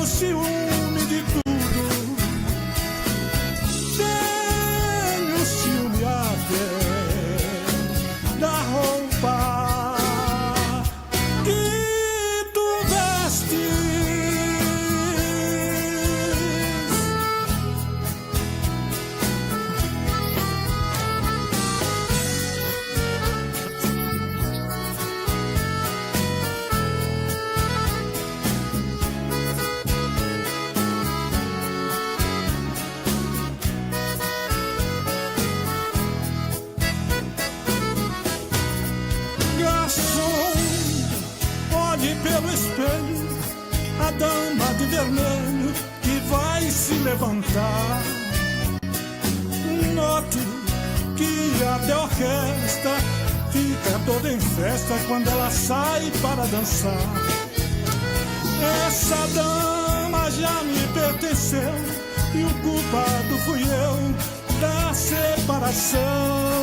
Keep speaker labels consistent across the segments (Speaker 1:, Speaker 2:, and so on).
Speaker 1: tenho ciúme de tudo, tenho ciúme até da roupa que tu vestes. Pelo espelho, a dama de vermelho que vai se levantar. Note que até a orquestra fica toda em festa quando ela sai para dançar. Essa dama já me pertenceu e o culpado fui eu da separação.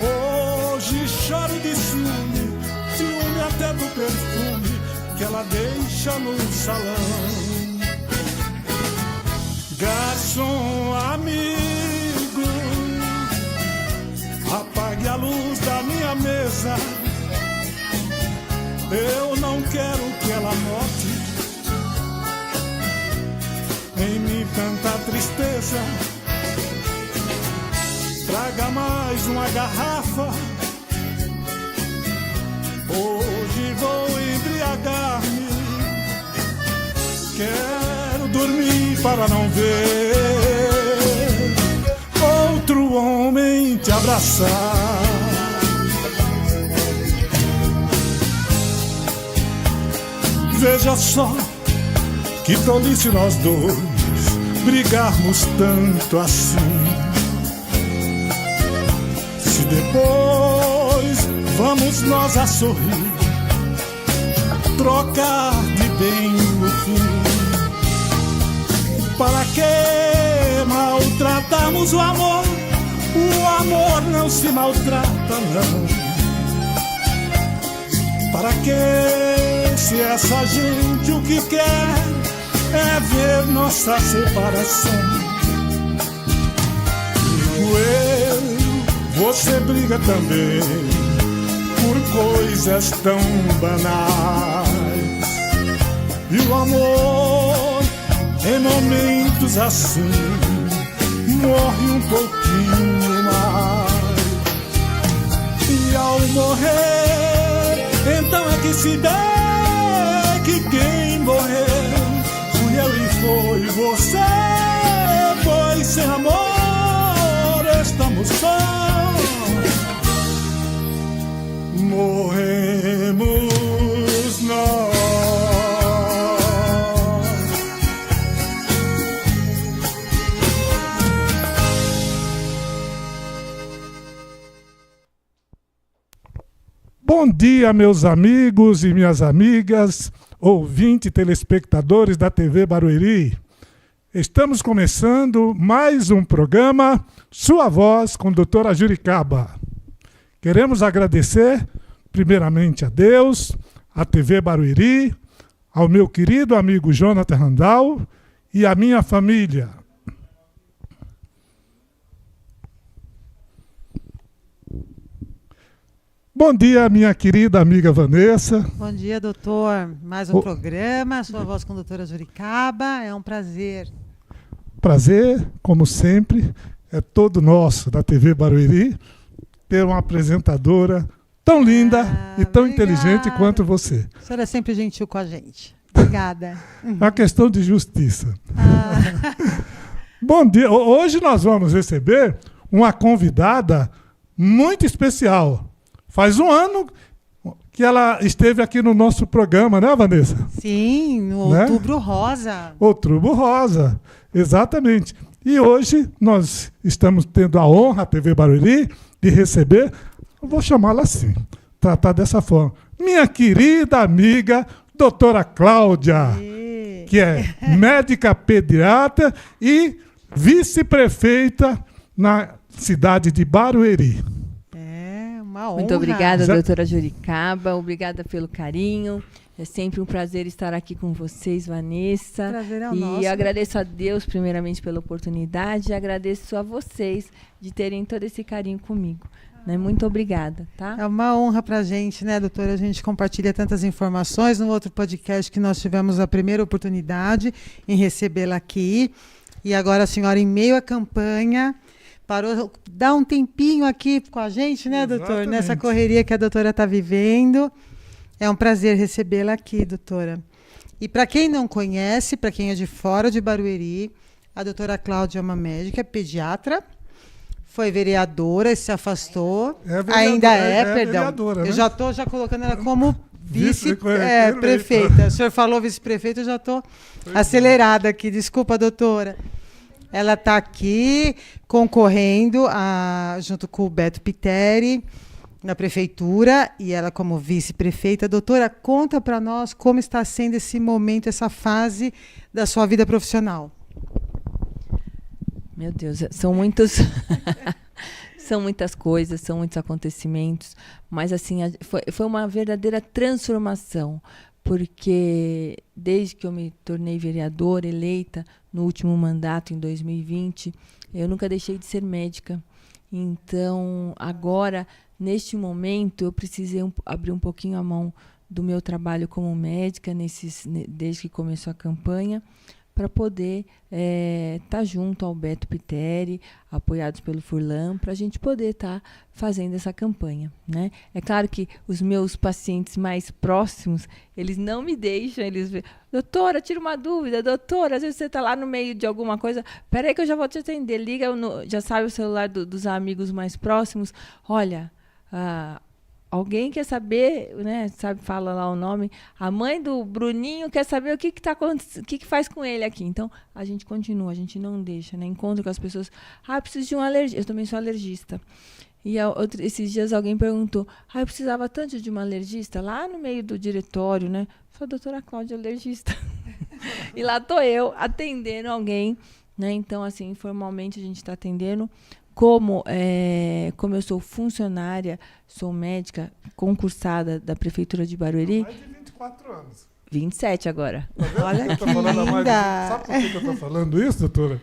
Speaker 1: Hoje choro de ciúme, ciúme até do perfume que ela deixa no salão. Garçom amigo, apague a luz da minha mesa. Eu não quero que ela note em mim tanta tristeza. Traga mais uma garrafa, hoje vou embriagar-me. Quero dormir para não ver outro homem te abraçar. Veja só que tolice nós dois brigarmos tanto assim. Se depois vamos nós a sorrir, trocar de bem o fim. Para que maltratarmos o amor? O amor não se maltrata, não. Para que, se essa gente o que quer é ver nossa separação? Digo eu, você briga também por coisas tão banais. E o amor, em momentos assim, morre um pouquinho mais. E ao morrer, então é que se vê que quem morreu fui eu e foi você. Pois sem amor estamos só, morremos nós. Bom dia, meus amigos e minhas amigas, ouvintes e telespectadores da TV Barueri. Estamos começando mais um programa, Sua Voz, com doutora Juricaba. Queremos agradecer, primeiramente, a Deus, à TV Barueri, ao meu querido amigo Jonathan Randall e à minha família. Bom dia, minha querida amiga Vanessa.
Speaker 2: Bom dia, doutor. Mais um programa, Sua Voz com a doutora Juricaba. É um prazer.
Speaker 1: Prazer, como sempre, é todo nosso, da TV Barueri, ter uma apresentadora tão linda e tão inteligente quanto você.
Speaker 2: A senhora é sempre gentil com a gente. Obrigada.
Speaker 1: É uma questão de justiça. Bom dia. Hoje nós vamos receber uma convidada muito especial. Faz um ano que ela esteve aqui no nosso programa, né, Vanessa?
Speaker 2: Sim, no Outubro Rosa.
Speaker 1: Outubro Rosa, exatamente. E hoje nós estamos tendo a honra, a TV Barueri, de receber, eu vou chamá-la assim, tratar dessa forma, minha querida amiga, doutora Cláudia, que é médica pediatra e vice-prefeita na cidade de Barueri.
Speaker 2: Uma honra.
Speaker 3: Muito obrigada, doutora Juricaba. Obrigada pelo carinho. É sempre um prazer estar aqui com vocês, Vanessa.
Speaker 2: Prazer é o
Speaker 3: e
Speaker 2: nosso.
Speaker 3: agradeço a Deus, primeiramente, pela oportunidade. E agradeço a vocês de terem todo esse carinho comigo. Né? Muito obrigada. Tá?
Speaker 2: É uma honra para a gente, né, doutora? A gente compartilha tantas informações. No outro podcast que nós tivemos a primeira oportunidade em recebê-la aqui. E agora a senhora, em meio à campanha, parou, dá um tempinho aqui com a gente, né, doutor?
Speaker 1: Exatamente.
Speaker 2: Nessa correria que a doutora está vivendo. É um prazer recebê-la aqui, doutora. E para quem não conhece, para quem é de fora de Barueri, a doutora Cláudia é uma médica, pediatra, foi vereadora e se afastou. Ainda perdão.
Speaker 1: Vereadora, né?
Speaker 2: Eu já estou colocando ela como vice-prefeita. O senhor falou vice-prefeita, eu já estou acelerada aqui. Desculpa, doutora. Ela está aqui concorrendo junto com o Beto Piteri, na prefeitura, e ela como vice-prefeita. Doutora, conta para nós como está sendo esse momento, essa fase da sua vida profissional.
Speaker 3: Meu Deus, são muitos... São muitas coisas, são muitos acontecimentos, mas assim, foi uma verdadeira transformação, porque desde que eu me tornei vereadora, eleita no último mandato, em 2020, eu nunca deixei de ser médica. Então, agora, neste momento, eu precisei abrir um pouquinho a mão do meu trabalho como médica, desde que começou a campanha, para poder estar junto ao Beto Piteri, apoiados pelo Furlan, para a gente poder estar fazendo essa campanha. Né? É claro que os meus pacientes mais próximos, eles não me deixam, eles veem, doutora, tira uma dúvida, doutora, às vezes você está lá no meio de alguma coisa, peraí que eu já vou te atender, liga, já sabe o celular dos amigos mais próximos, olha, alguém quer saber, né? Sabe, fala lá o nome. A mãe do Bruninho quer saber o que tá acontecendo, o que faz com ele aqui. Então, a gente continua, a gente não deixa, né? Encontro com as pessoas. Preciso de um alergista. Eu também sou alergista. E esses dias alguém perguntou, eu precisava tanto de uma alergista lá no meio do diretório, né? Sou a doutora Cláudia, alergista. E lá estou eu atendendo alguém, né? Então, assim, informalmente a gente está atendendo. Como eu sou funcionária, sou médica concursada da Prefeitura de Barueri.
Speaker 1: Mais de 24 anos.
Speaker 3: 27 agora.
Speaker 1: Tá
Speaker 2: Olha que
Speaker 1: linda! Sabe por que eu estou falando isso, doutora?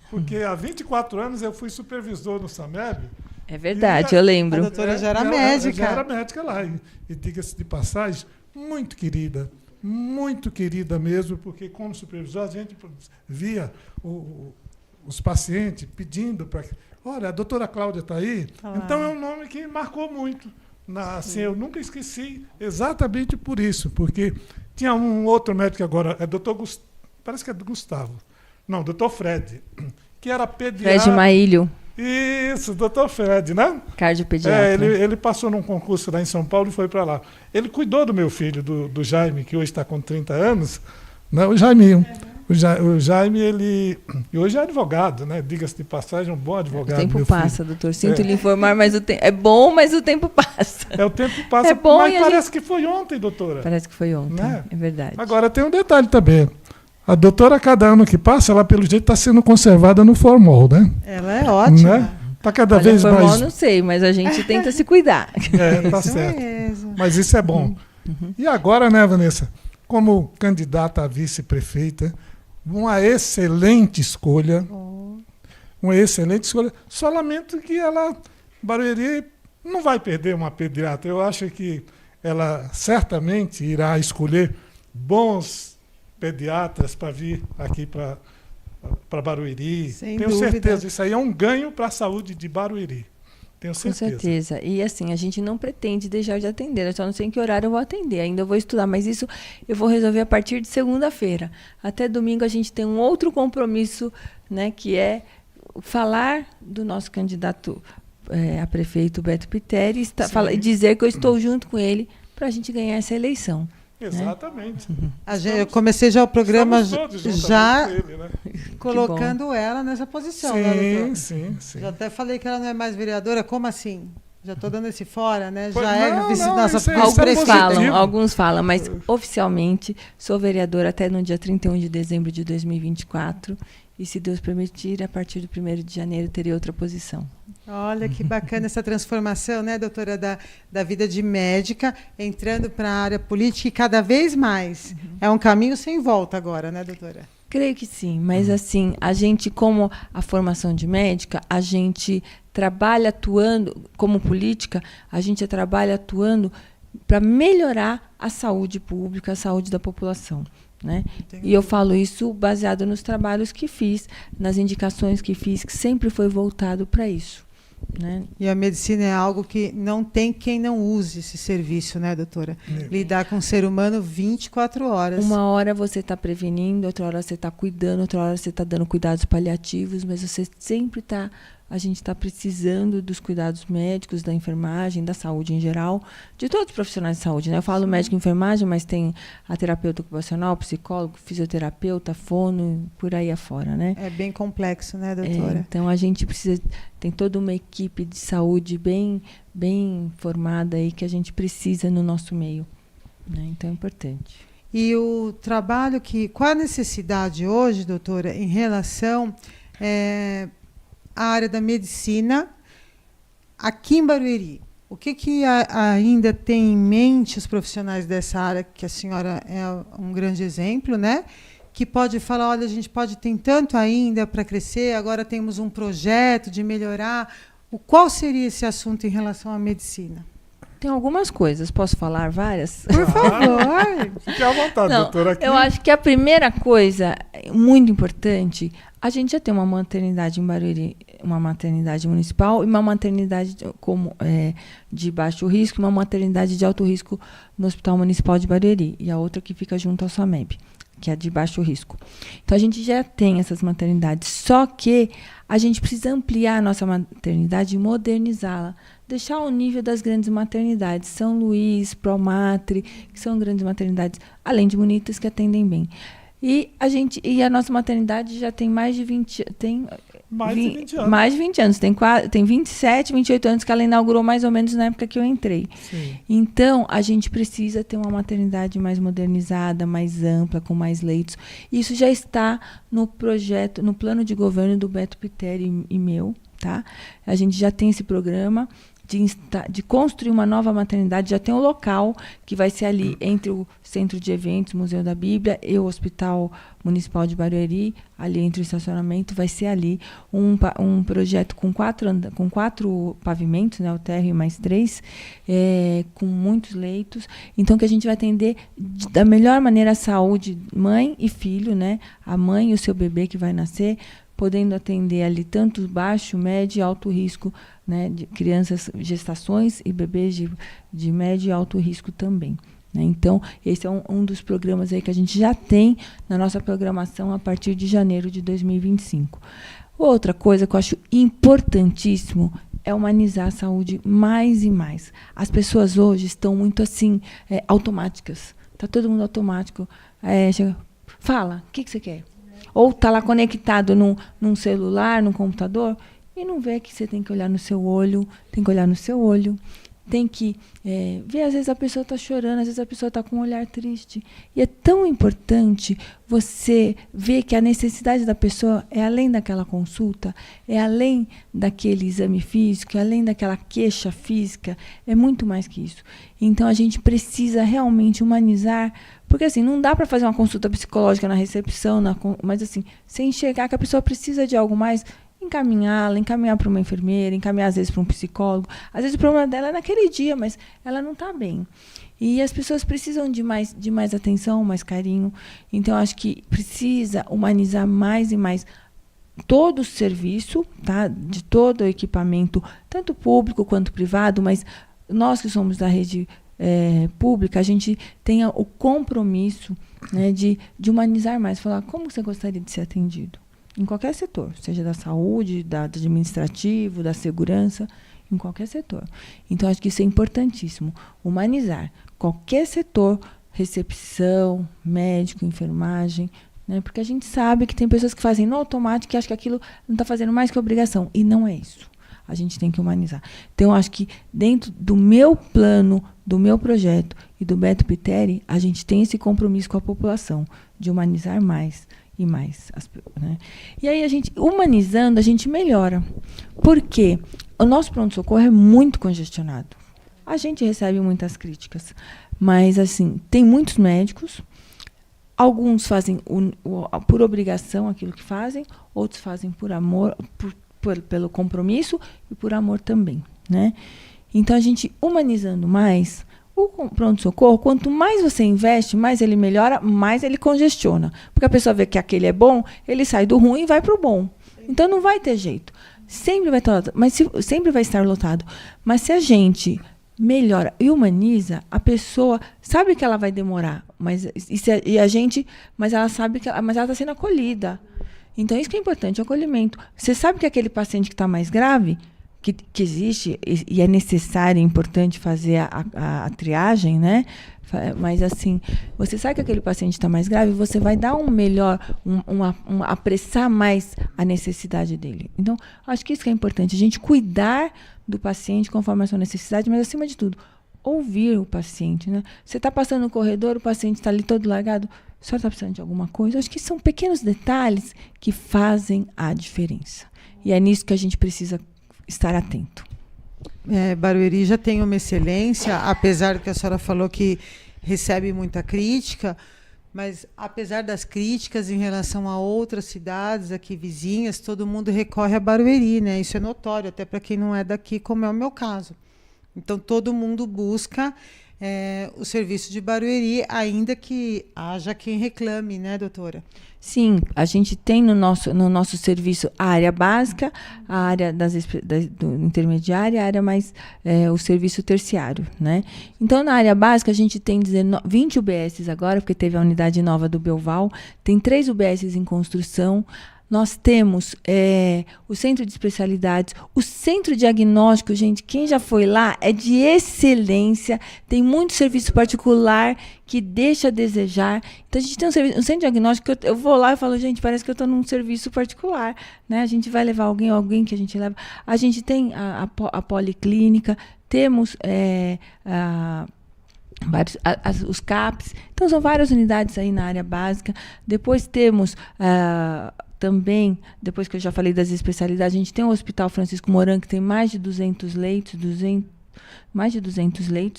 Speaker 1: Porque há 24 anos eu fui supervisor no SAMEB.
Speaker 3: É verdade, eu lembro.
Speaker 2: A doutora já era médica.
Speaker 1: Já era médica lá. E diga-se de passagem, muito querida mesmo, porque como supervisor a gente via os pacientes pedindo para... Olha, a doutora Cláudia está aí. Então, é um nome que marcou muito. Assim, eu nunca esqueci exatamente por isso, porque tinha um outro médico agora, parece que é do Gustavo. Não, doutor Fred, que era pediatra.
Speaker 3: Fred Maílio.
Speaker 1: Isso, doutor Fred, né?
Speaker 3: Cardiopediatra.
Speaker 1: Ele passou num concurso lá em São Paulo e foi para lá. Ele cuidou do meu filho, do Jaime, que hoje está com 30 anos. Né? O Jaiminho. O Jaime, ele hoje é advogado, né? Diga-se de passagem, um bom advogado.
Speaker 3: O tempo passa, doutor. Sinto lhe informar, mas é bom, mas o tempo passa.
Speaker 1: O tempo passa,
Speaker 3: é bom,
Speaker 1: mas parece que foi ontem, doutora.
Speaker 3: Parece que foi ontem, né? É verdade.
Speaker 1: Agora tem um detalhe também. A doutora, cada ano que passa, ela pelo jeito está sendo conservada no formol, né?
Speaker 2: Ela é ótima.
Speaker 1: Né? Tá cada vez
Speaker 3: formol,
Speaker 1: mais...
Speaker 3: não sei, mas a gente tenta se cuidar.
Speaker 1: Tá certo. Mesmo. Mas isso é bom. E agora, né, Vanessa? Como candidata a vice-prefeita, uma excelente escolha. Uma excelente escolha. Só lamento que Barueri não vai perder uma pediatra. Eu acho que ela certamente irá escolher bons pediatras para vir aqui para Barueri. Tenho certeza, isso aí é um ganho para a saúde de Barueri. Tenho certeza.
Speaker 3: Com certeza. E assim, a gente não pretende deixar de atender. Eu só não sei em que horário eu vou atender. Ainda vou estudar, mas isso eu vou resolver a partir de segunda-feira. Até domingo a gente tem um outro compromisso, né, que é falar do nosso candidato a prefeito Beto Piteri e dizer que eu estou junto com ele para a gente ganhar essa eleição.
Speaker 1: Exatamente.
Speaker 2: Eu comecei já o programa já
Speaker 1: ele, né?
Speaker 2: colocando ela nessa posição.
Speaker 1: Sim.
Speaker 2: Já até falei que ela não é mais vereadora. Como assim? Já estou dando esse fora, né?
Speaker 1: Pois
Speaker 2: já
Speaker 1: não,
Speaker 2: nossa
Speaker 3: alguns falam, mas oficialmente sou vereadora até no dia 31 de dezembro de 2024 e, se Deus permitir, a partir do 1º de janeiro terei outra posição.
Speaker 2: Olha que bacana essa transformação, né, doutora, da vida de médica, entrando para a área política e cada vez mais. É um caminho sem volta agora, né, doutora?
Speaker 3: Creio que sim, mas assim, a gente, como a formação de médica, a gente trabalha atuando, como política, a gente trabalha atuando para melhorar a saúde pública, a saúde da população. Né? E eu falo isso baseado nos trabalhos que fiz, nas indicações que fiz, que sempre foi voltado para isso. Né?
Speaker 2: E a medicina é algo que não tem quem não use esse serviço, né, doutora? Lidar com o ser humano 24 horas.
Speaker 3: Uma hora você está prevenindo, outra hora você está cuidando, outra hora você está dando cuidados paliativos, mas você sempre está... A gente está precisando dos cuidados médicos, da enfermagem, da saúde em geral, de todos os profissionais de saúde. Né? Eu falo médico e enfermagem, mas tem a terapeuta ocupacional, psicólogo, fisioterapeuta, fono, por aí afora. Né?
Speaker 2: É bem complexo, né, doutora?
Speaker 3: Então, a gente precisa... Tem toda uma equipe de saúde bem formada aí que a gente precisa no nosso meio. Né? Então, é importante.
Speaker 2: E o trabalho que... Qual a necessidade hoje, doutora, em relação... a área da medicina aqui em Barueri? O que ainda tem em mente os profissionais dessa área, que a senhora é um grande exemplo, né? Que pode falar, olha, a gente pode ter tanto ainda para crescer, agora temos um projeto de melhorar. Qual seria esse assunto em relação à medicina?
Speaker 3: Tem algumas coisas, posso falar várias?
Speaker 2: Por favor.
Speaker 1: Fique à vontade, doutora.
Speaker 3: Eu acho que a primeira coisa, muito importante, a gente já tem uma maternidade em Barueri, uma maternidade municipal e uma maternidade de baixo risco e uma maternidade de alto risco no Hospital Municipal de Barueri. E a outra que fica junto ao SAMEB, que é de baixo risco. Então, a gente já tem essas maternidades, só que a gente precisa ampliar a nossa maternidade e modernizá-la, deixar ao nível das grandes maternidades, São Luís, Promatre, que são grandes maternidades, além de bonitas, que atendem bem. E a nossa maternidade já tem mais de 20 anos. Mais de 20 anos. Tem 27, 28 anos que ela inaugurou mais ou menos na época que eu entrei.
Speaker 1: Sim.
Speaker 3: Então, a gente precisa ter uma maternidade mais modernizada, mais ampla, com mais leitos. Isso já está no projeto, no plano de governo do Beto Pitteri e meu. Tá? A gente já tem esse programa de construir uma nova maternidade, já tem um local que vai ser ali entre o Centro de Eventos, Museu da Bíblia e o Hospital Municipal de Barueri, ali entre o estacionamento, vai ser ali um projeto com 4 pavimentos, né, o térreo mais 3, com muitos leitos, então que a gente vai atender da melhor maneira a saúde mãe e filho, né, a mãe e o seu bebê que vai nascer, podendo atender ali tanto baixo, médio e alto risco, né, de crianças, gestações e bebês de médio e alto risco também. Né? Então, esse é um dos programas aí que a gente já tem na nossa programação a partir de janeiro de 2025. Outra coisa que eu acho importantíssimo é humanizar a saúde mais e mais. As pessoas hoje estão muito assim, automáticas. Está todo mundo automático. Chega, fala, o que você quer? Ou está lá conectado num celular, num computador, e não vê que você tem que olhar no seu olho, tem que ver, às vezes a pessoa está chorando, às vezes a pessoa está com um olhar triste. E é tão importante você ver que a necessidade da pessoa é além daquela consulta, é além daquele exame físico, é além daquela queixa física, é muito mais que isso. Então, a gente precisa realmente humanizar, porque assim, não dá para fazer uma consulta psicológica na recepção, mas assim, sem enxergar que a pessoa precisa de algo mais, encaminhar para uma enfermeira, encaminhar às vezes para um psicólogo. Às vezes o problema dela é naquele dia, mas ela não está bem. E as pessoas precisam de mais atenção, mais carinho. Então, acho que precisa humanizar mais e mais todo o serviço, tá? De todo o equipamento, tanto público quanto privado, mas nós que somos da rede pública, a gente tenha o compromisso, né, de humanizar mais, falar como você gostaria de ser atendido. Em qualquer setor, seja da saúde, do administrativo, da segurança, em qualquer setor. Então, acho que isso é importantíssimo, humanizar qualquer setor, recepção, médico, enfermagem, né? Porque a gente sabe que tem pessoas que fazem no automático e acham que aquilo não está fazendo mais que obrigação, e não é isso. A gente tem que humanizar. Então, acho que dentro do meu plano, do meu projeto e do Beto Pitteri, a gente tem esse compromisso com a população de humanizar mais e mais. Né? E aí, a gente, humanizando, a gente melhora. Por quê? O nosso pronto-socorro é muito congestionado. A gente recebe muitas críticas, mas, assim, tem muitos médicos, alguns fazem por obrigação aquilo que fazem, outros fazem por amor, pelo compromisso e por amor também, né? Então, a gente humanizando mais, o pronto-socorro, quanto mais você investe, mais ele melhora, mais ele congestiona. Porque a pessoa vê que aquele é bom, ele sai do ruim e vai para o bom. Então, não vai ter jeito. Sempre vai estar lotado, sempre vai estar lotado. Mas se a gente melhora e humaniza, a pessoa sabe que ela vai demorar, mas ela sabe que ela está sendo acolhida. Então, isso que é importante, o acolhimento. Você sabe que aquele paciente que está mais grave, que existe, e é necessário e importante fazer a triagem, né? Mas, assim, você sabe que aquele paciente está mais grave, você vai dar apressar mais a necessidade dele. Então, acho que isso que é importante, a gente cuidar do paciente conforme a sua necessidade, mas, acima de tudo, ouvir o paciente, né? Você está passando no corredor, o paciente está ali todo largado, a senhora está precisando de alguma coisa? Acho que são pequenos detalhes que fazem a diferença. E é nisso que a gente precisa estar atento.
Speaker 2: Barueri já tem uma excelência, apesar do que a senhora falou que recebe muita crítica, mas apesar das críticas em relação a outras cidades aqui vizinhas, todo mundo recorre a Barueri, né? Isso é notório, até para quem não é daqui, como é o meu caso. Então, todo mundo busca o serviço de Barueri, ainda que haja quem reclame, né, doutora?
Speaker 3: Sim, a gente tem no nosso serviço a área básica, a área do intermediária, a área mais o serviço terciário, né? Então, na área básica, a gente tem 20 UBSs agora, porque teve a unidade nova do Belval, tem 3 UBSs em construção. Nós temos o centro de especialidades, o centro diagnóstico, gente, quem já foi lá é de excelência, tem muito serviço particular que deixa a desejar. Então, a gente tem um centro diagnóstico, eu vou lá e falo, gente, parece que eu estou num serviço particular, né? A gente vai levar alguém que a gente leva. A gente tem a policlínica, temos os CAPs, então são várias unidades aí na área básica. Depois temos também, depois que eu já falei das especialidades, a gente tem o Hospital Francisco Moran, que tem mais de 200 leitos,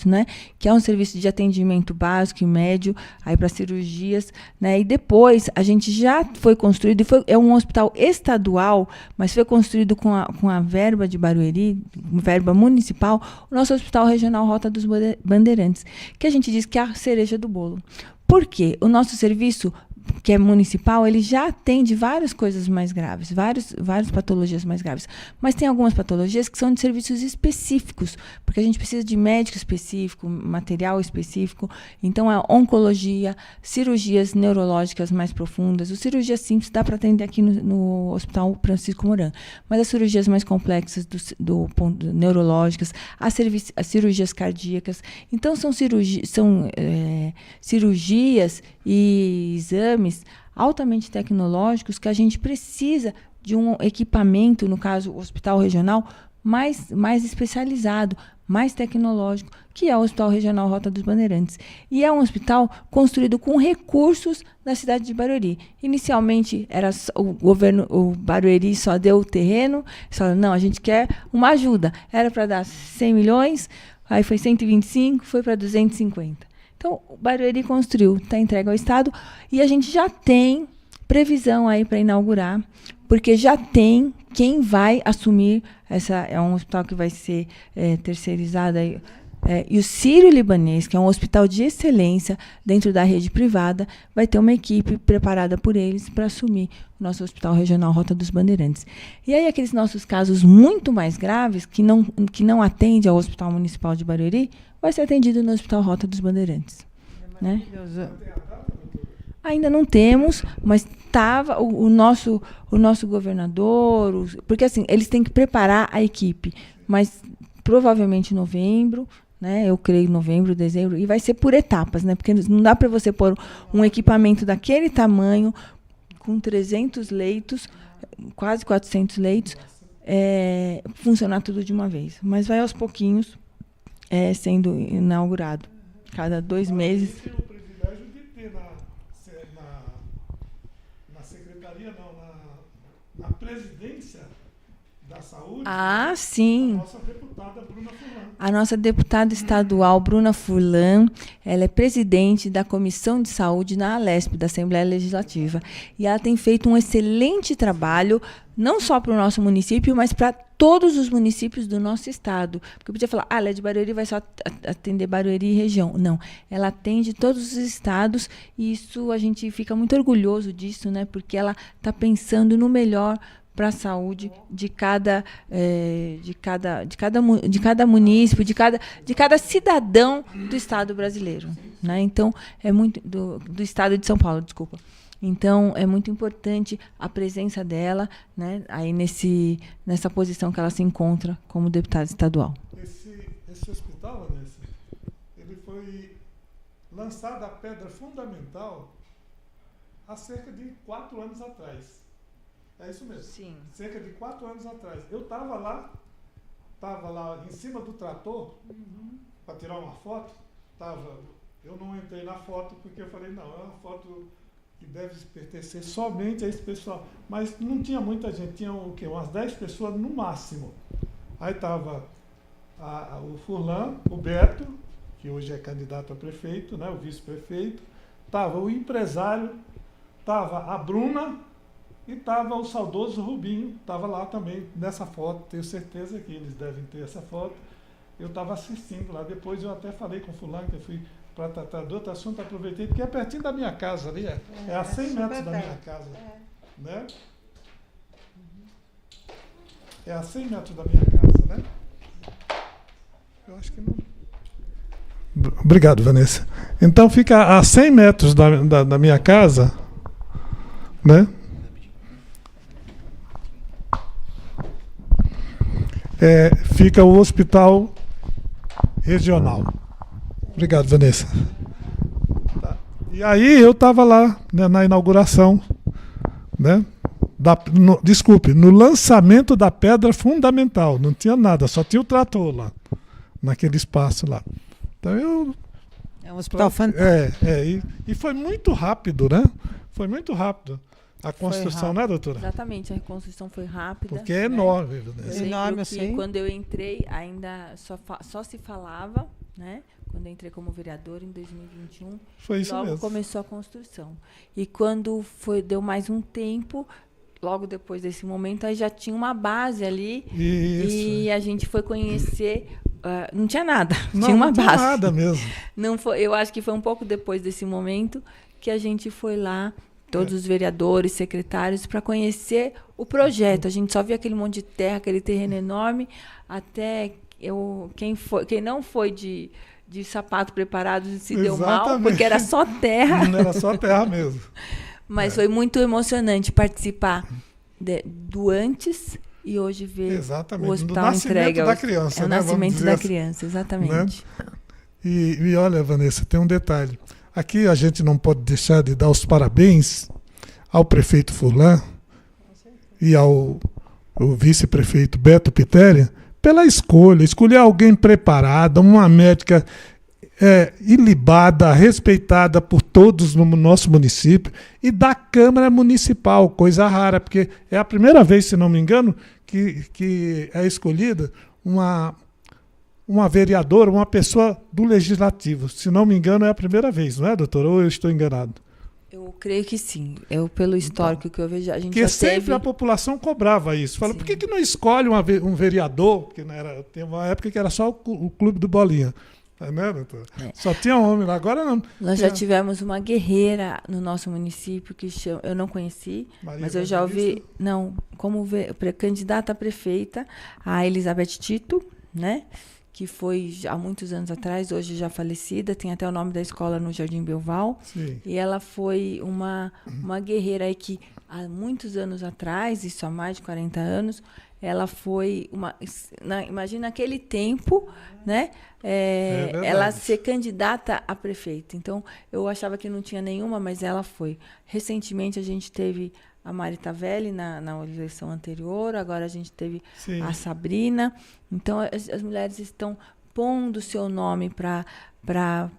Speaker 3: né? Que é um serviço de atendimento básico e médio, aí para cirurgias, né? E depois a gente já foi construído, é um hospital estadual, mas foi construído com a verba de Barueri, verba municipal, o nosso Hospital Regional Rota dos Bandeirantes, que a gente diz que é a cereja do bolo. Por quê? O nosso serviço, que é municipal, ele já atende várias coisas mais graves, várias patologias mais graves. Mas tem algumas patologias que são de serviços específicos, porque a gente precisa de médico específico, material específico. Então, a oncologia, cirurgias neurológicas mais profundas, as cirurgias simples dá para atender aqui no Hospital Francisco Moran. Mas as cirurgias mais complexas, neurológicas, as cirurgias cardíacas. Então, são cirurgias e exames altamente tecnológicos que a gente precisa de um equipamento, no caso, o hospital regional, mais especializado, mais tecnológico, que é o Hospital Regional Rota dos Bandeirantes. E é um hospital construído com recursos da cidade de Barueri. Inicialmente, o Barueri só deu o terreno, não, a gente quer uma ajuda. Era para dar 100 milhões, aí foi 125, foi para 250. Então, o Barueri construiu, está entregue ao Estado, e a gente já tem previsão aí para inaugurar, porque já tem quem vai assumir, é um hospital que vai ser terceirizado aí, e o Sírio-Libanês, que é um hospital de excelência dentro da rede privada, vai ter uma equipe preparada por eles para assumir o nosso Hospital Regional Rota dos Bandeirantes. E aí, aqueles nossos casos muito mais graves, que não atende ao Hospital Municipal de Barueri, vai ser atendido no Hospital Rota dos Bandeirantes. Né? Ainda não temos, mas estava o nosso governador, porque assim, eles têm que preparar a equipe, mas provavelmente em novembro, né? Eu creio novembro, dezembro, e vai ser por etapas, né? Porque não dá para você pôr um equipamento daquele tamanho, com 300 leitos, quase 400 leitos, funcionar tudo de uma vez. Mas vai aos pouquinhos sendo inaugurado. Cada 2 meses.
Speaker 1: Tem o privilégio de ter na presidência da saúde,
Speaker 3: Ah, sim.
Speaker 1: a nossa deputada Bruna Furlan.
Speaker 3: A nossa deputada estadual, Bruna Furlan, ela é presidente da Comissão de Saúde na Alesp, da Assembleia Legislativa. E ela tem feito um excelente trabalho, não só para o nosso município, mas para todos os municípios do nosso estado. Porque eu podia falar, ela é de Barueri, vai só atender Barueri e região. Não, ela atende todos os estados e isso a gente fica muito orgulhoso disso, né? Porque ela está pensando no melhor para a saúde de cada município, de cada cidadão do Estado brasileiro, né? Então, é muito do Estado de São Paulo, desculpa. Então, é muito importante a presença dela, né, aí nessa posição que ela se encontra como deputada estadual.
Speaker 1: Esse hospital, Vanessa, ele foi lançado a pedra fundamental há cerca de 4 anos atrás. É isso mesmo.
Speaker 3: Sim.
Speaker 1: Cerca de 4 anos atrás. Eu estava lá em cima do trator para tirar uma foto. Eu não entrei na foto porque eu falei, não, é uma foto que deve pertencer somente a esse pessoal. Mas não tinha muita gente, tinha o quê? Umas 10 pessoas no máximo. Aí estava o Furlan, o Beto, que hoje é candidato a prefeito, né, o vice-prefeito, estava o empresário, estava a Bruna, e estava o saudoso Rubinho, estava lá também nessa foto, tenho certeza que eles devem ter essa foto. Eu estava assistindo lá, depois eu até falei com o fulano que eu fui para tratar de outro assunto, aproveitei, porque é pertinho da minha casa ali, é a 100 metros da minha casa. Né? É a 100 metros da minha casa, né? Eu acho que não. Obrigado, Vanessa. Então fica a 100 metros da minha casa, né? Fica o hospital regional. Obrigado, Vanessa. Tá. E aí eu estava lá, né, na inauguração, né, no lançamento da pedra fundamental. Não tinha nada, só tinha o trator lá, naquele espaço lá. Então
Speaker 2: é um hospital fantástico.
Speaker 1: E foi muito rápido, né? Foi muito rápido. A construção, né, doutora?
Speaker 3: Exatamente, a reconstrução foi rápida.
Speaker 1: Porque é enorme.
Speaker 3: Né? Eu sei. Quando eu entrei, ainda só se falava, né? Quando eu entrei como vereadora em 2021,
Speaker 1: foi isso
Speaker 3: logo
Speaker 1: mesmo.
Speaker 3: Começou a construção. E quando deu mais um tempo, logo depois desse momento, aí já tinha uma base ali.
Speaker 1: Isso.
Speaker 3: E a gente foi conhecer. Não tinha nada,
Speaker 1: não,
Speaker 3: tinha uma
Speaker 1: não
Speaker 3: base.
Speaker 1: Não tinha nada mesmo.
Speaker 3: Não foi, eu acho que foi um pouco depois desse momento que a gente foi lá. Todos os vereadores, secretários, para conhecer o projeto. A gente só via aquele monte de terra, aquele terreno enorme, até quem não foi de sapato preparado se deu mal, porque era só terra.
Speaker 1: Não era só terra mesmo.
Speaker 3: Mas foi muito emocionante participar do antes e hoje ver o hospital entregue.
Speaker 1: Da criança,
Speaker 3: o nascimento da criança, exatamente.
Speaker 1: Né? E olha, Vanessa, tem um detalhe. Aqui a gente não pode deixar de dar os parabéns ao prefeito Furlan e ao vice-prefeito Beto Pitéria pela escolher alguém preparado, uma médica ilibada, respeitada por todos no nosso município e da Câmara Municipal, coisa rara, porque é a primeira vez, se não me engano, que é escolhida uma vereadora, uma pessoa do Legislativo. Se não me engano, é a primeira vez, não é, doutora? Ou eu estou enganado?
Speaker 3: Eu creio que sim. Pelo histórico que eu vejo, a gente
Speaker 1: porque sempre a população cobrava isso. Fala, por que não escolhe um vereador? Porque não era, tem uma época que era só o Clube do Bolinha. Né, doutora? Só tinha homem lá, agora não.
Speaker 3: Nós já tivemos uma guerreira no nosso município que eu não conheci, mas eu já ouvi, como candidata a prefeita, a Elizabeth Tito, né? Que foi há muitos anos atrás, hoje já falecida, tem até o nome da escola no Jardim Belval.
Speaker 1: Sim.
Speaker 3: E ela foi uma guerreira aí que, há muitos anos atrás, isso há mais de 40 anos, ela foi imagina aquele tempo, né? Ela ser candidata a prefeita. Então, eu achava que não tinha nenhuma, mas ela foi. Recentemente, a gente teve a Mari Tavelli na eleição anterior, agora a gente teve a Sabrina. Então, as mulheres estão pondo o seu nome para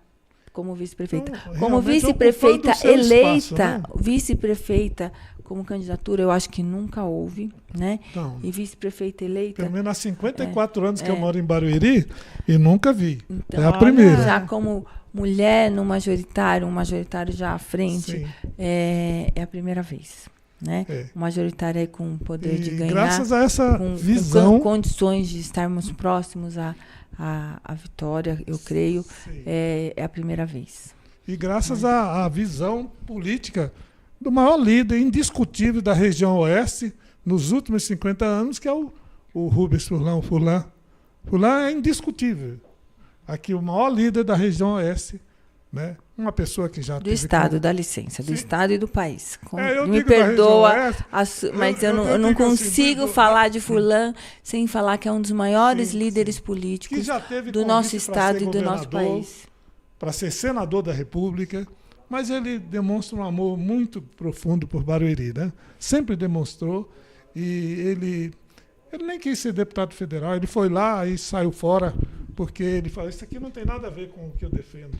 Speaker 3: como vice-prefeita.
Speaker 1: Então,
Speaker 3: Como
Speaker 1: realmente
Speaker 3: vice-prefeita
Speaker 1: ocupando o seu
Speaker 3: eleita,
Speaker 1: espaço, né?
Speaker 3: vice-prefeita como candidatura, eu acho que nunca houve, né?
Speaker 1: Então,
Speaker 3: E vice-prefeita eleita.
Speaker 1: pelo menos há 54 anos que eu moro em Barueri e nunca vi.
Speaker 3: Então,
Speaker 1: É a primeira.
Speaker 3: já como mulher no majoritário, um majoritário já à frente,
Speaker 1: Sim.
Speaker 3: é a primeira vez. Né?
Speaker 1: É.
Speaker 3: Um majoritário aí com o poder de
Speaker 1: E
Speaker 3: ganhar.
Speaker 1: graças a essa
Speaker 3: com
Speaker 1: visão.
Speaker 3: condições de estarmos próximos à vitória, eu creio,
Speaker 1: Sim.
Speaker 3: é a primeira vez.
Speaker 1: E graças à visão política do maior líder indiscutível da região oeste nos últimos 50 anos, que é o Rubens Furlan. Furlan é indiscutível. Aqui o maior líder da região oeste, né? Uma pessoa que já
Speaker 3: Do Estado, dá licença, do Estado e do país. Me perdoa, mas eu não consigo falar de Furlan sem falar que é um dos maiores líderes políticos do nosso Estado e do nosso país.
Speaker 1: Para ser senador da República, mas ele demonstra um amor muito profundo por Barueri, né? Sempre demonstrou, e ele nem quis ser deputado federal, ele foi lá e saiu fora, porque ele falou, isso aqui não tem nada a ver com o que eu defendo.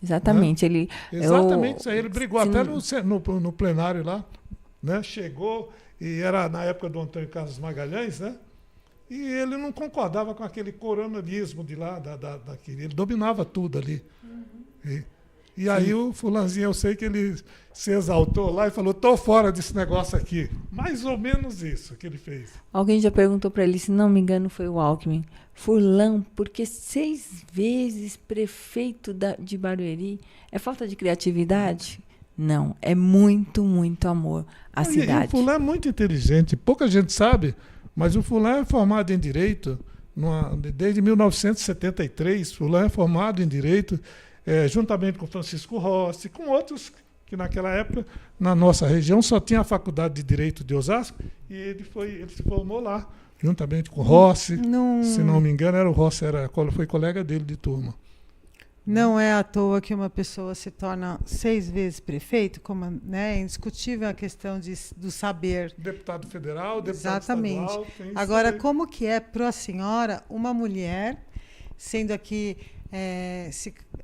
Speaker 3: Exatamente.
Speaker 1: Né? Exatamente isso aí. Ele brigou até no plenário lá, né? Chegou, e era na época do Antônio Carlos Magalhães, né? E ele não concordava com aquele coronelismo de lá, daquele. Ele dominava tudo ali. E aí o Fulanzinho, eu sei que ele se exaltou lá e falou, estou fora desse negócio aqui. Mais ou menos isso que ele fez.
Speaker 3: Alguém já perguntou para ele, se não me engano foi o Alckmin, Furlan, porque 6 vezes prefeito de Barueri, é falta de criatividade? Não, é muito, muito amor à cidade.
Speaker 1: E o Furlan é muito inteligente, pouca gente sabe, mas o Furlan é formado em Direito desde 1973, Furlan é formado em Direito, juntamente com Francisco Rossi, com outros que naquela época, na nossa região, só tinha a Faculdade de Direito de Osasco, e ele se formou lá, juntamente com Rossi. Se não me engano, o Rossi foi colega dele de turma.
Speaker 2: Não é à toa que uma pessoa se torna 6 vezes prefeito, como, né, é indiscutível a questão do saber.
Speaker 1: Deputado federal, deputado
Speaker 2: Exatamente.
Speaker 1: estadual.
Speaker 2: Agora, como que é para a senhora, uma mulher, sendo aqui...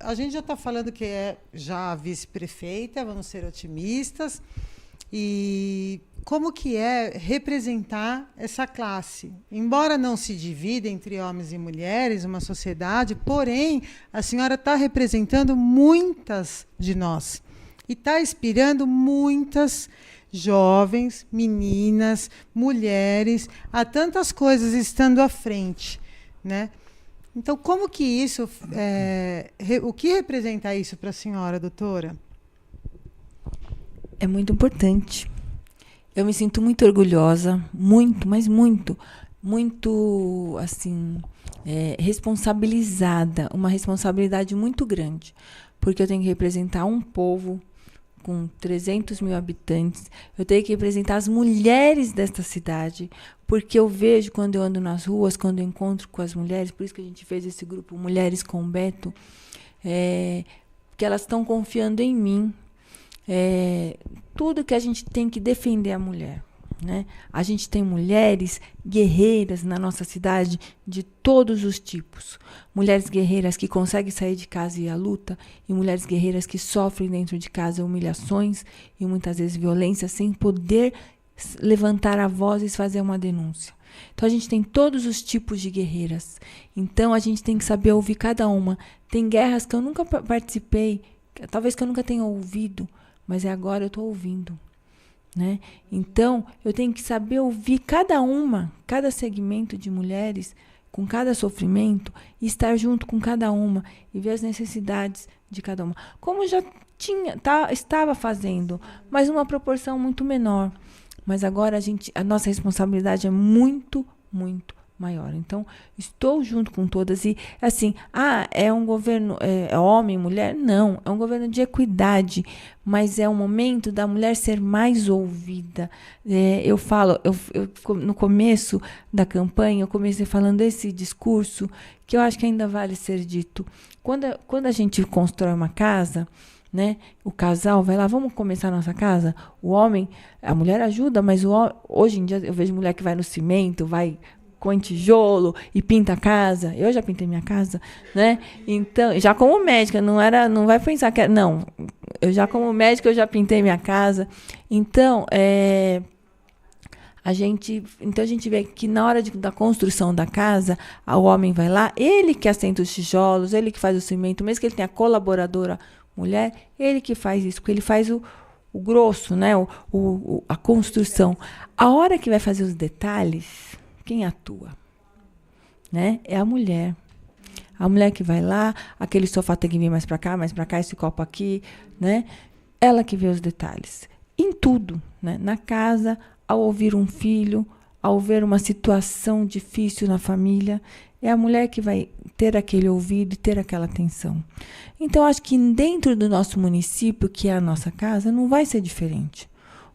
Speaker 2: a gente já está falando que é já vice-prefeita, vamos ser otimistas, e como que é representar essa classe? Embora não se divida entre homens e mulheres, uma sociedade, porém, a senhora está representando muitas de nós e está inspirando muitas jovens, meninas, mulheres, a tantas coisas estando à frente, né? Então, como que isso, o que representa isso para a senhora, doutora?
Speaker 3: É muito importante. Eu me sinto muito orgulhosa, muito, mas muito, muito, assim, responsabilizada, uma responsabilidade muito grande, porque eu tenho que representar um povo com 300 mil habitantes, eu tenho que representar as mulheres desta cidade, porque eu vejo quando eu ando nas ruas, quando eu encontro com as mulheres, por isso que a gente fez esse grupo Mulheres com Beto, que elas estão confiando em mim. Tudo que a gente tem que defender a mulher, né? A gente tem mulheres guerreiras na nossa cidade de todos os tipos. Mulheres guerreiras que conseguem sair de casa e ir à luta, e mulheres guerreiras que sofrem dentro de casa humilhações e muitas vezes violência sem poder levantar a voz e fazer uma denúncia. Então a gente tem todos os tipos de guerreiras. Então a gente tem que saber ouvir cada uma. Tem guerras que eu nunca participei, talvez que eu nunca tenha ouvido, mas agora eu estou ouvindo, né? Então, eu tenho que saber ouvir cada segmento de mulheres, com cada sofrimento, e estar junto com cada uma e ver as necessidades de cada uma. Como já estava fazendo, mas numa proporção muito menor. Mas agora a nossa responsabilidade é muito, muito maior. Então, estou junto com todas e, assim, é um governo, é homem, mulher? Não, é um governo de equidade, mas é um momento da mulher ser mais ouvida. Eu falo, no começo da campanha, eu comecei falando esse discurso, que eu acho que ainda vale ser dito. Quando a gente constrói uma casa, né, o casal vai lá, vamos começar a nossa casa? O homem, a mulher ajuda, mas hoje em dia eu vejo mulher que vai no cimento, vai põe tijolo e pinta a casa. Eu já pintei minha casa, né? Então, já como médica, não vai pensar que não. Eu já como médica eu já pintei minha casa. Então, a gente vê que na hora da construção da casa, o homem vai lá, ele que assenta os tijolos, ele que faz o cimento, mesmo que ele tenha colaboradora mulher, ele que faz isso, porque ele faz o grosso, né? A construção. A hora que vai fazer os detalhes, quem atua? Né? É a mulher. A mulher que vai lá, aquele sofá tem que vir mais para cá, esse copo aqui, né? Ela que vê os detalhes. Em tudo, né? Na casa, ao ouvir um filho, ao ver uma situação difícil na família, é a mulher que vai ter aquele ouvido e ter aquela atenção. Então, acho que dentro do nosso município, que é a nossa casa, não vai ser diferente.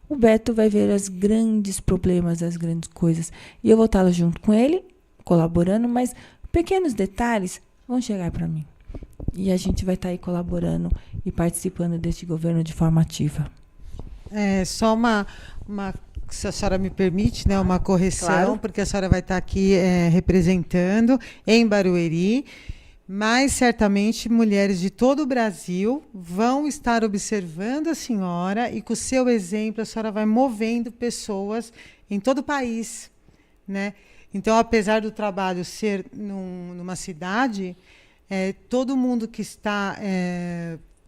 Speaker 3: O Beto vai ver os grandes problemas, as grandes coisas. E eu vou estar junto com ele, colaborando, mas pequenos detalhes vão chegar para mim. E a gente vai estar aí colaborando e participando deste governo de forma ativa.
Speaker 2: Só uma se a senhora me permite, né, uma correção, claro. Porque a senhora vai estar aqui representando em Barueri, mas certamente mulheres de todo o Brasil vão estar observando a senhora e com o seu exemplo a senhora vai movendo pessoas em todo o país, né? Então, apesar do trabalho ser numa cidade, todo mundo que está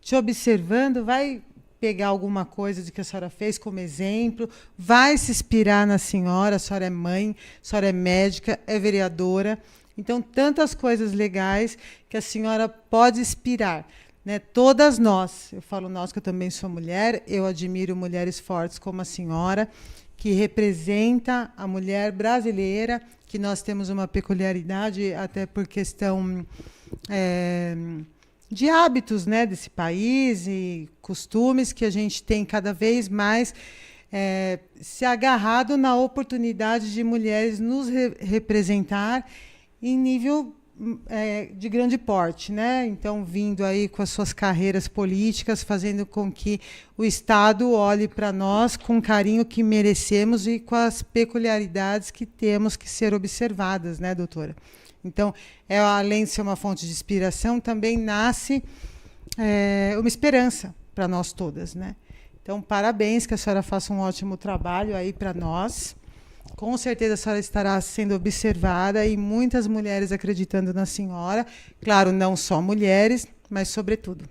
Speaker 2: te observando vai pegar alguma coisa de que a senhora fez como exemplo, vai se inspirar na senhora. A senhora é mãe, a senhora é médica, é vereadora. Então, tantas coisas legais que a senhora pode inspirar, né? Todas nós, eu falo nós que eu também sou mulher, eu admiro mulheres fortes como a senhora, que representa a mulher brasileira, que nós temos uma peculiaridade, até por questão de hábitos, né, desse país e costumes que a gente tem cada vez mais se agarrado na oportunidade de mulheres nos representar em nível de grande porte, né? Então, vindo aí com as suas carreiras políticas, fazendo com que o Estado olhe para nós com o carinho que merecemos e com as peculiaridades que temos que ser observadas, né, doutora? Então, além de ser uma fonte de inspiração, também nasce uma esperança para nós todas, né? Então, parabéns, que a senhora faça um ótimo trabalho aí para nós. Com certeza a senhora estará sendo observada e muitas mulheres acreditando na senhora. Claro, não só mulheres, mas sobretudo.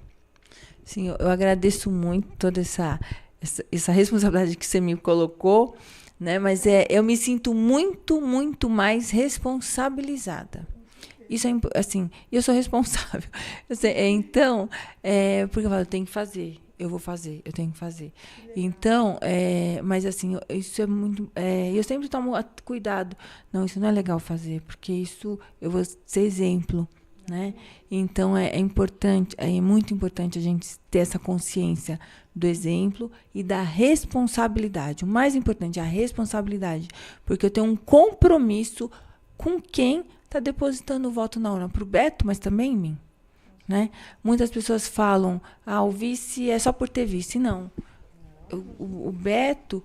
Speaker 3: Sim, eu agradeço muito toda essa responsabilidade que você me colocou, né? Mas eu me sinto muito, muito mais responsabilizada. Isso é assim, eu sou responsável. Então, porque eu falo, eu tenho que fazer. Eu vou fazer, eu tenho que fazer. Então, mas assim, isso é muito... eu sempre tomo cuidado. Não, isso não é legal fazer, porque isso eu vou ser exemplo, né? Então, é importante, é muito importante a gente ter essa consciência do exemplo e da responsabilidade. O mais importante é a responsabilidade, porque eu tenho um compromisso com quem está depositando o voto na urna, para o Beto, mas também em mim. Né? Muitas pessoas falam, o vice é só por ter vice. Não. O Beto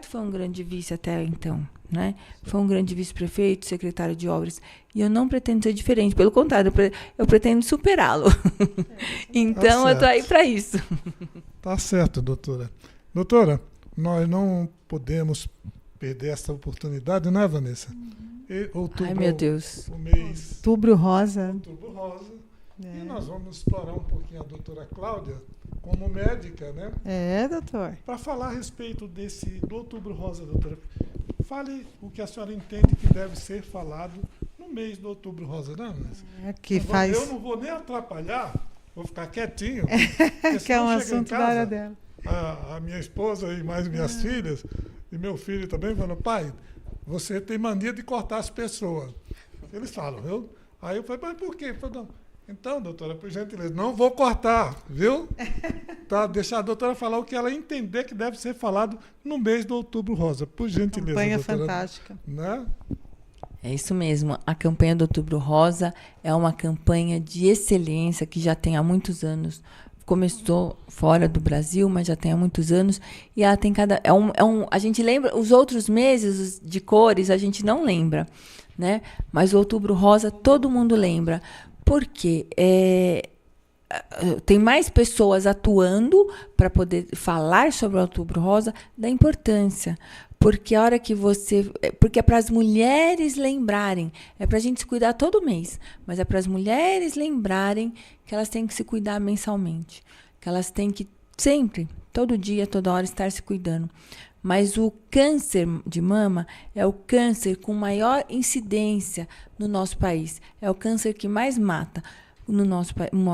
Speaker 3: foi um grande vice até então. Né? Foi um grande vice-prefeito, secretário de obras. E eu não pretendo ser diferente. Pelo contrário, eu pretendo superá-lo. Então, eu estou aí para isso.
Speaker 1: Tá certo, doutora. Doutora, nós não podemos perder essa oportunidade, né, Vanessa? Outubro,
Speaker 3: ai, meu Deus.
Speaker 1: O mês...
Speaker 2: Outubro Rosa.
Speaker 1: Outubro Rosa. E nós vamos explorar um pouquinho a doutora Cláudia, como médica, né?
Speaker 2: Doutor.
Speaker 1: Para falar a respeito do Outubro Rosa, doutora. Fale o que a senhora entende que deve ser falado no mês do Outubro Rosa, não? Eu não vou nem atrapalhar, vou ficar quietinho.
Speaker 2: Que é um assunto da área dela.
Speaker 1: A minha esposa e mais minhas filhas, e meu filho também, falam, pai, você tem mania de cortar as pessoas. Eles falam, viu? Aí eu falei, mas por quê? Eu falei, não. Então, doutora, por gentileza, não vou cortar, viu? Tá, deixar a doutora falar o que ela entender que deve ser falado no mês do Outubro Rosa, por gentileza.
Speaker 2: Campanha
Speaker 1: doutora,
Speaker 2: fantástica.
Speaker 1: Né?
Speaker 3: É isso mesmo. A campanha do Outubro Rosa é uma campanha de excelência que já tem há muitos anos. Começou fora do Brasil, mas já tem há muitos anos. E ela tem a gente lembra, os outros meses de cores, a gente não lembra. né? Mas o Outubro Rosa todo mundo lembra. Por quê? Tem mais pessoas atuando para poder falar sobre o Outubro Rosa da importância. Porque a hora que porque é para as mulheres lembrarem, é para a gente se cuidar todo mês, mas é para as mulheres lembrarem que elas têm que se cuidar mensalmente, que elas têm que sempre, todo dia, toda hora, estar se cuidando. Mas o câncer de mama é o câncer com maior incidência no nosso país. É o câncer que mais mata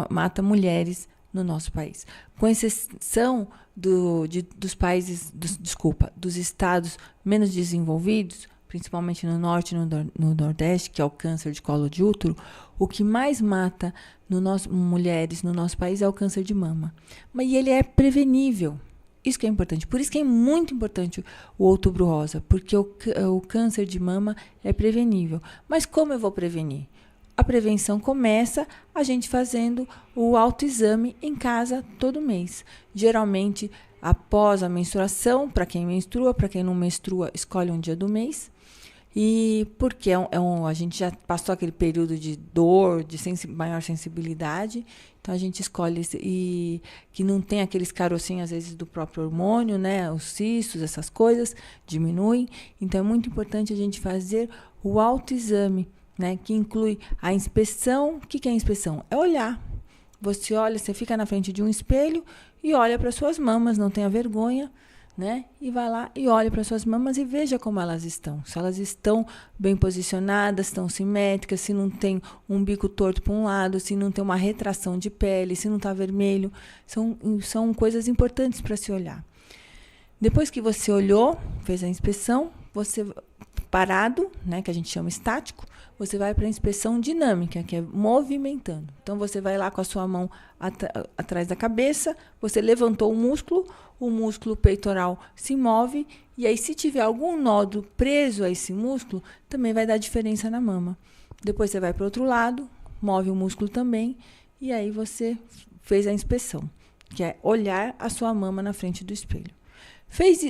Speaker 3: mata mulheres no nosso país. Com exceção dos países, dos estados menos desenvolvidos, principalmente no norte e no nordeste, que é o câncer de colo de útero, o que mais mata mulheres no nosso país é o câncer de mama. Mas ele é prevenível. Isso que é importante. Por isso que é muito importante o Outubro Rosa, porque o câncer de mama é prevenível. Mas como eu vou prevenir? A prevenção começa a gente fazendo o autoexame em casa todo mês. Geralmente, após a menstruação, para quem menstrua, para quem não menstrua, escolhe um dia do mês. E porque a gente já passou aquele período de dor, de maior sensibilidade, então a gente escolhe e que não tem aqueles carocinhos, às vezes, do próprio hormônio, né? Os cistos, essas coisas, diminuem. Então é muito importante a gente fazer o autoexame, né? Que inclui a inspeção. O que é a inspeção? É olhar. Você olha, você fica na frente de um espelho e olha para suas mamas, não tenha vergonha, né? E vai lá e olha para suas mamas e veja como elas estão. Se elas estão bem posicionadas, estão simétricas, se não tem um bico torto para um lado, se não tem uma retração de pele, se não está vermelho. São coisas importantes para se olhar. Depois que você olhou, fez a inspeção, você parado, né, que a gente chama estático, você vai para a inspeção dinâmica, que é movimentando. Então, você vai lá com a sua mão atrás da cabeça, você levantou o músculo peitoral se move, e aí, se tiver algum nódulo preso a esse músculo, também vai dar diferença na mama. Depois, você vai para o outro lado, move o músculo também, e aí você fez a inspeção, que é olhar a sua mama na frente do espelho.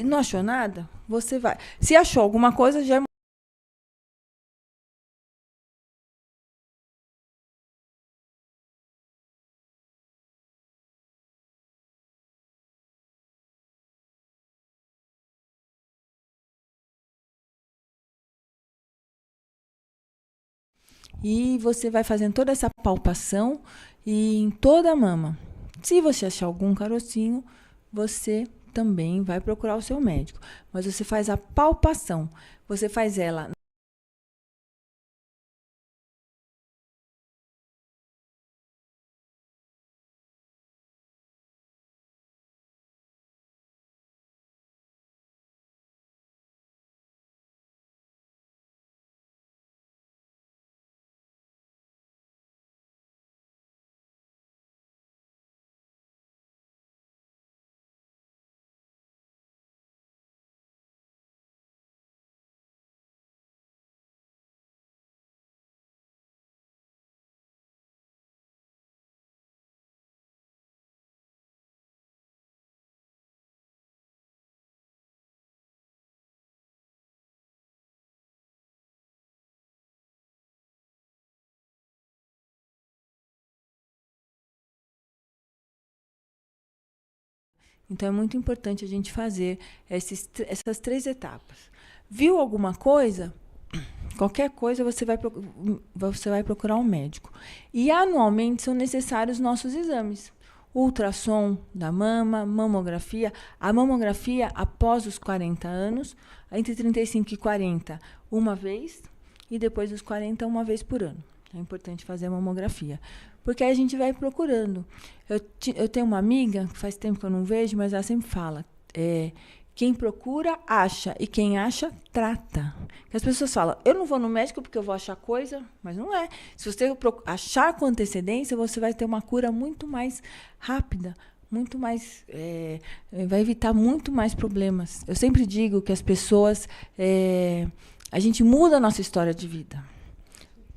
Speaker 3: Não achou nada? Você vai. Se achou alguma coisa, já é. E você vai fazendo toda essa palpação em toda a mama. Se você achar algum carocinho, você também vai procurar o seu médico. Mas você faz a palpação. Você faz ela Então, é muito importante a gente fazer essas 3 etapas. Viu alguma coisa? Qualquer coisa, você vai procurar um médico. E, anualmente, são necessários nossos exames. Ultrassom da mama, mamografia. A mamografia, após os 40 anos, entre 35 e 40, uma vez. E depois dos 40, uma vez por ano. É importante fazer a mamografia. Porque aí a gente vai procurando. Eu tenho uma amiga, que faz tempo que eu não vejo, mas ela sempre fala, quem procura, acha, e quem acha, trata. As pessoas falam, eu não vou no médico porque eu vou achar coisa, mas não é. Se você achar com antecedência, você vai ter uma cura muito mais rápida, muito mais, vai evitar muito mais problemas. Eu sempre digo que as pessoas, a gente muda a nossa história de vida.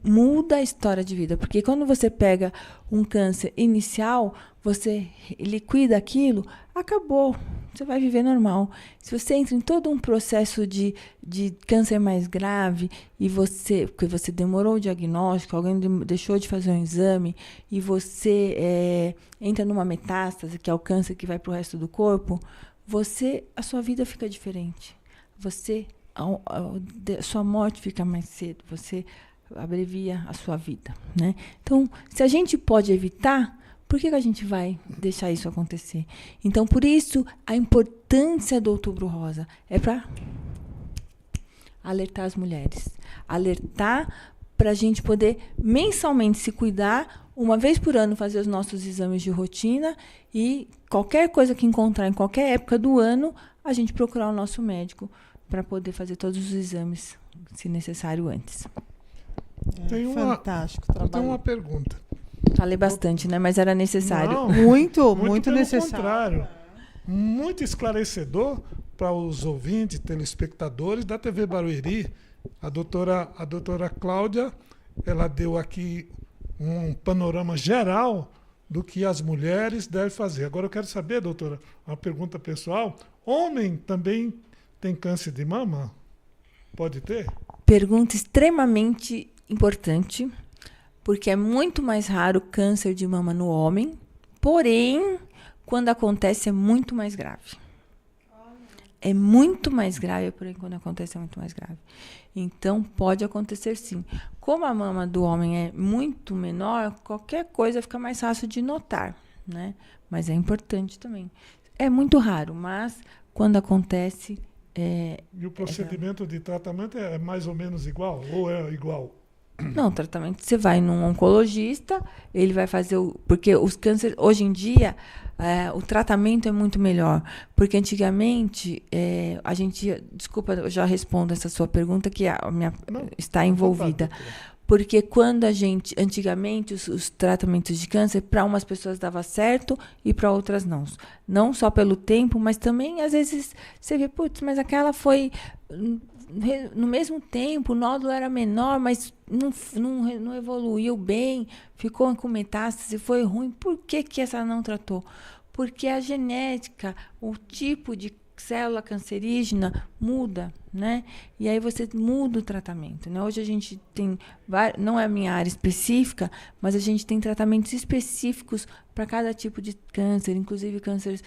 Speaker 3: muda a história de vida. Porque quando você pega um câncer inicial, você liquida aquilo, acabou. Você vai viver normal. Se você entra em todo um processo de câncer mais grave, porque você demorou o diagnóstico, alguém deixou de fazer um exame, e você entra numa metástase, que é o câncer que vai para o resto do corpo, a sua vida fica diferente. Sua morte fica mais cedo. Você abrevia a sua vida, né? Então, se a gente pode evitar, por que a gente vai deixar isso acontecer? Então, por isso, a importância do Outubro Rosa é para alertar as mulheres. Alertar para a gente poder mensalmente se cuidar, uma vez por ano fazer os nossos exames de rotina e qualquer coisa que encontrar em qualquer época do ano, a gente procurar o nosso médico para poder fazer todos os exames, se necessário, antes.
Speaker 2: Fantástico
Speaker 1: Eu
Speaker 2: trabalho.
Speaker 1: tenho uma pergunta.
Speaker 3: Falei bastante, né? Mas era necessário.
Speaker 1: Não,
Speaker 2: Muito
Speaker 1: pelo
Speaker 2: necessário.
Speaker 1: contrário, muito esclarecedor para os ouvintes, telespectadores da TV Barueri. A doutora Cláudia, ela deu aqui um panorama geral do que as mulheres devem fazer. Agora eu quero saber, doutora, uma pergunta pessoal. Homem também tem câncer de mama? Pode ter?
Speaker 3: Pergunta extremamente importante, porque é muito mais raro o câncer de mama no homem, porém, quando acontece é muito mais grave. É muito mais grave, porém, quando acontece é muito mais grave. Então, pode acontecer sim. Como a mama do homem é muito menor, qualquer coisa fica mais fácil de notar, né? Mas é importante também. É muito raro, mas quando acontece...
Speaker 1: E o procedimento de tratamento é mais ou menos igual? Ou é igual?
Speaker 3: Não, o tratamento, você vai num oncologista, ele vai fazer porque os cânceres, hoje em dia, o tratamento é muito melhor. Porque antigamente, a gente... Desculpa, eu já respondo essa sua pergunta, que está envolvida. Porque quando antigamente, os tratamentos de câncer, para umas pessoas dava certo e para outras não. Não só pelo tempo, mas também, às vezes, você vê, putz, mas aquela foi... No mesmo tempo, o nódulo era menor, mas não evoluiu bem, ficou com metástase, foi ruim. Por que essa não tratou? Porque a genética, o tipo de célula cancerígena muda, né? E aí você muda o tratamento, né? Hoje a gente tem, não é a minha área específica, mas a gente tem tratamentos específicos para cada tipo de câncer, inclusive cânceres,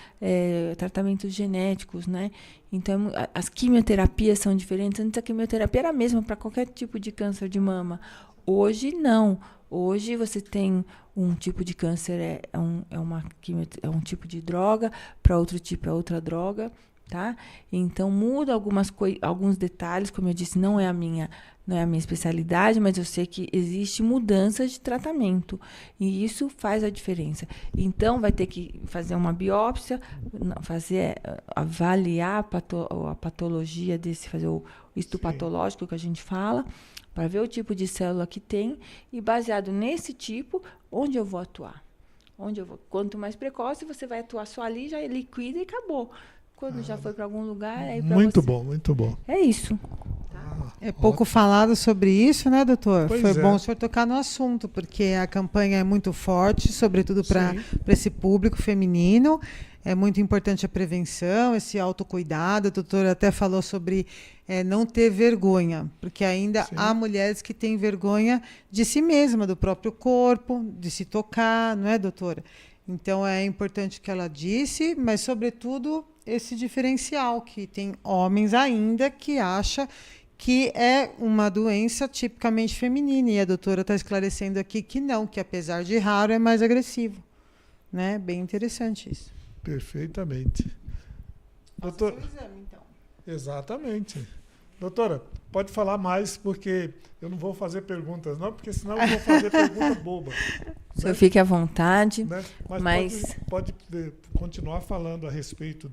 Speaker 3: tratamentos genéticos, né? Então, as quimioterapias são diferentes. Antes a quimioterapia era a mesma para qualquer tipo de câncer de mama. Hoje, não. Hoje você tem um tipo de câncer, é um tipo de droga, para outro tipo é outra droga, tá? Então, muda alguns detalhes, como eu disse, não é a minha especialidade, mas eu sei que existe mudança de tratamento, e isso faz a diferença. Então, vai ter que fazer uma biópsia, avaliar a patologia fazer o histopatológico que a gente fala, para ver o tipo de célula que tem, e baseado nesse tipo, onde eu vou atuar. Quanto mais precoce, você vai atuar só ali, já liquida e acabou. Quando já foi para algum lugar, aí para
Speaker 1: Muito
Speaker 3: você.
Speaker 1: bom, muito bom.
Speaker 3: É isso.
Speaker 2: É pouco falado sobre isso, né, doutor?
Speaker 1: Pois
Speaker 2: Foi bom o senhor tocar no assunto, porque a campanha é muito forte, sobretudo para esse público feminino. É muito importante a prevenção, esse autocuidado. A doutora até falou sobre não ter vergonha, porque ainda há mulheres que têm vergonha de si mesma, do próprio corpo, de se tocar, não é, doutora? Então, é importante o que ela disse, mas, sobretudo, esse diferencial, que tem homens ainda que acham que é uma doença tipicamente feminina, e a doutora está esclarecendo aqui que não, que apesar de raro, é mais agressivo. Né? Bem interessante isso.
Speaker 1: Perfeitamente. Doutor...
Speaker 2: Faça seu exame, então.
Speaker 1: Exatamente. Doutora, pode falar mais, porque eu não vou fazer perguntas, não, porque senão eu vou fazer pergunta boba.
Speaker 3: O senhor fique à vontade.
Speaker 1: Né? Mas pode continuar falando a respeito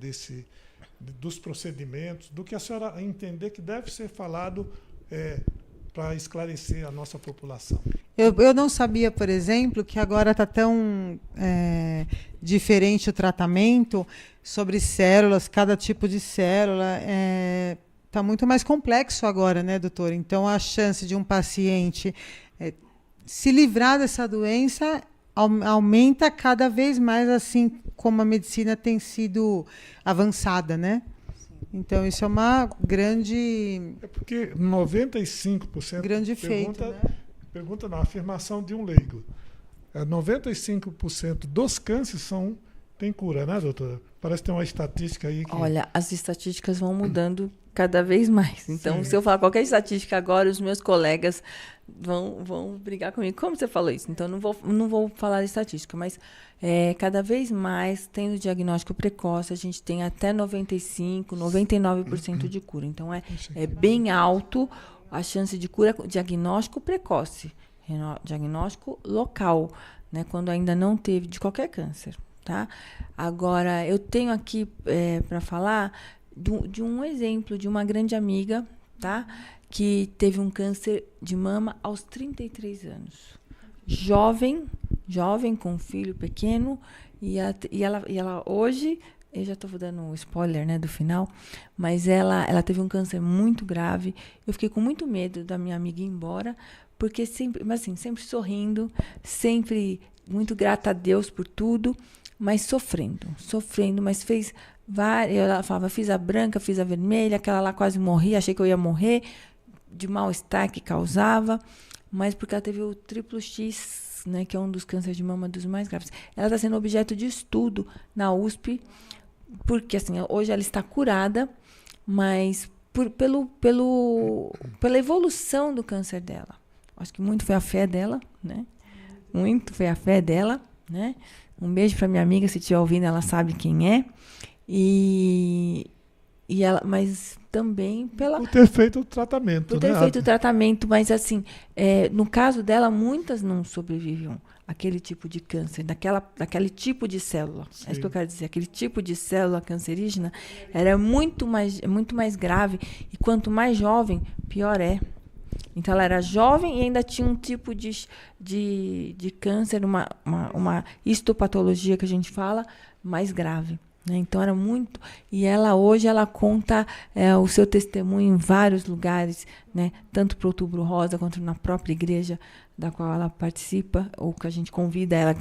Speaker 1: dos procedimentos, do que a senhora entender que deve ser falado para esclarecer a nossa população.
Speaker 2: Eu não sabia, por exemplo, que agora está tão diferente o tratamento sobre células, cada tipo de célula. Está muito mais complexo agora, né, doutor? Então, a chance de um paciente se livrar dessa doença aumenta cada vez mais, assim como a medicina tem sido avançada, né? Então, isso é uma grande...
Speaker 1: É porque 95%...
Speaker 2: Grande feito, né?
Speaker 1: Pergunta na afirmação de um leigo. 95% dos cânceres tem cura, né, doutora? Parece que tem uma estatística aí que...
Speaker 3: Olha, as estatísticas vão mudando cada vez mais. Então,
Speaker 1: Sim.
Speaker 3: se eu falar qualquer estatística agora, os meus colegas vão brigar comigo. Como você falou isso? Então, não vou falar de estatística, mas cada vez mais, tendo diagnóstico precoce, a gente tem até 95%, 99% de cura. Então, é bem alto a chance de cura, diagnóstico precoce, diagnóstico local, né, quando ainda não teve de qualquer câncer. Tá? Agora, eu tenho aqui para falar de um exemplo de uma grande amiga, tá? Que teve um câncer de mama aos 33 anos. Jovem, com um filho pequeno, e ela hoje, eu já estou dando um spoiler, né, do final, mas ela teve um câncer muito grave. Eu fiquei com muito medo da minha amiga ir embora, porque sempre sorrindo, sempre muito grata a Deus por tudo, mas sofrendo, mas fez várias. Ela falava, fiz a branca, fiz a vermelha, aquela lá quase morri, achei que eu ia morrer, de mal-estar que causava, mas porque ela teve o triplo X, né, que é um dos cânceres de mama dos mais graves. Ela está sendo objeto de estudo na USP, porque assim, hoje ela está curada, mas pela evolução do câncer dela. Acho que muito foi a fé dela, né? Muito foi a fé dela, né? Um beijo para minha amiga, se estiver ouvindo, ela sabe quem é. E ela, mas também
Speaker 1: por ter feito o tratamento.
Speaker 3: Por ter feito o tratamento, mas assim, no caso dela, muitas não sobreviviam àquele tipo de câncer, daquele tipo de célula. Sim. É isso que eu quero dizer. Aquele tipo de célula cancerígena era muito mais grave. E quanto mais jovem, pior é. Então, ela era jovem e ainda tinha um tipo de câncer, uma histopatologia que a gente fala, mais grave. Né? Então, era muito... E hoje, ela conta o seu testemunho em vários lugares, né? Tanto para o Outubro Rosa, quanto na própria igreja da qual ela participa, ou que a gente convida ela,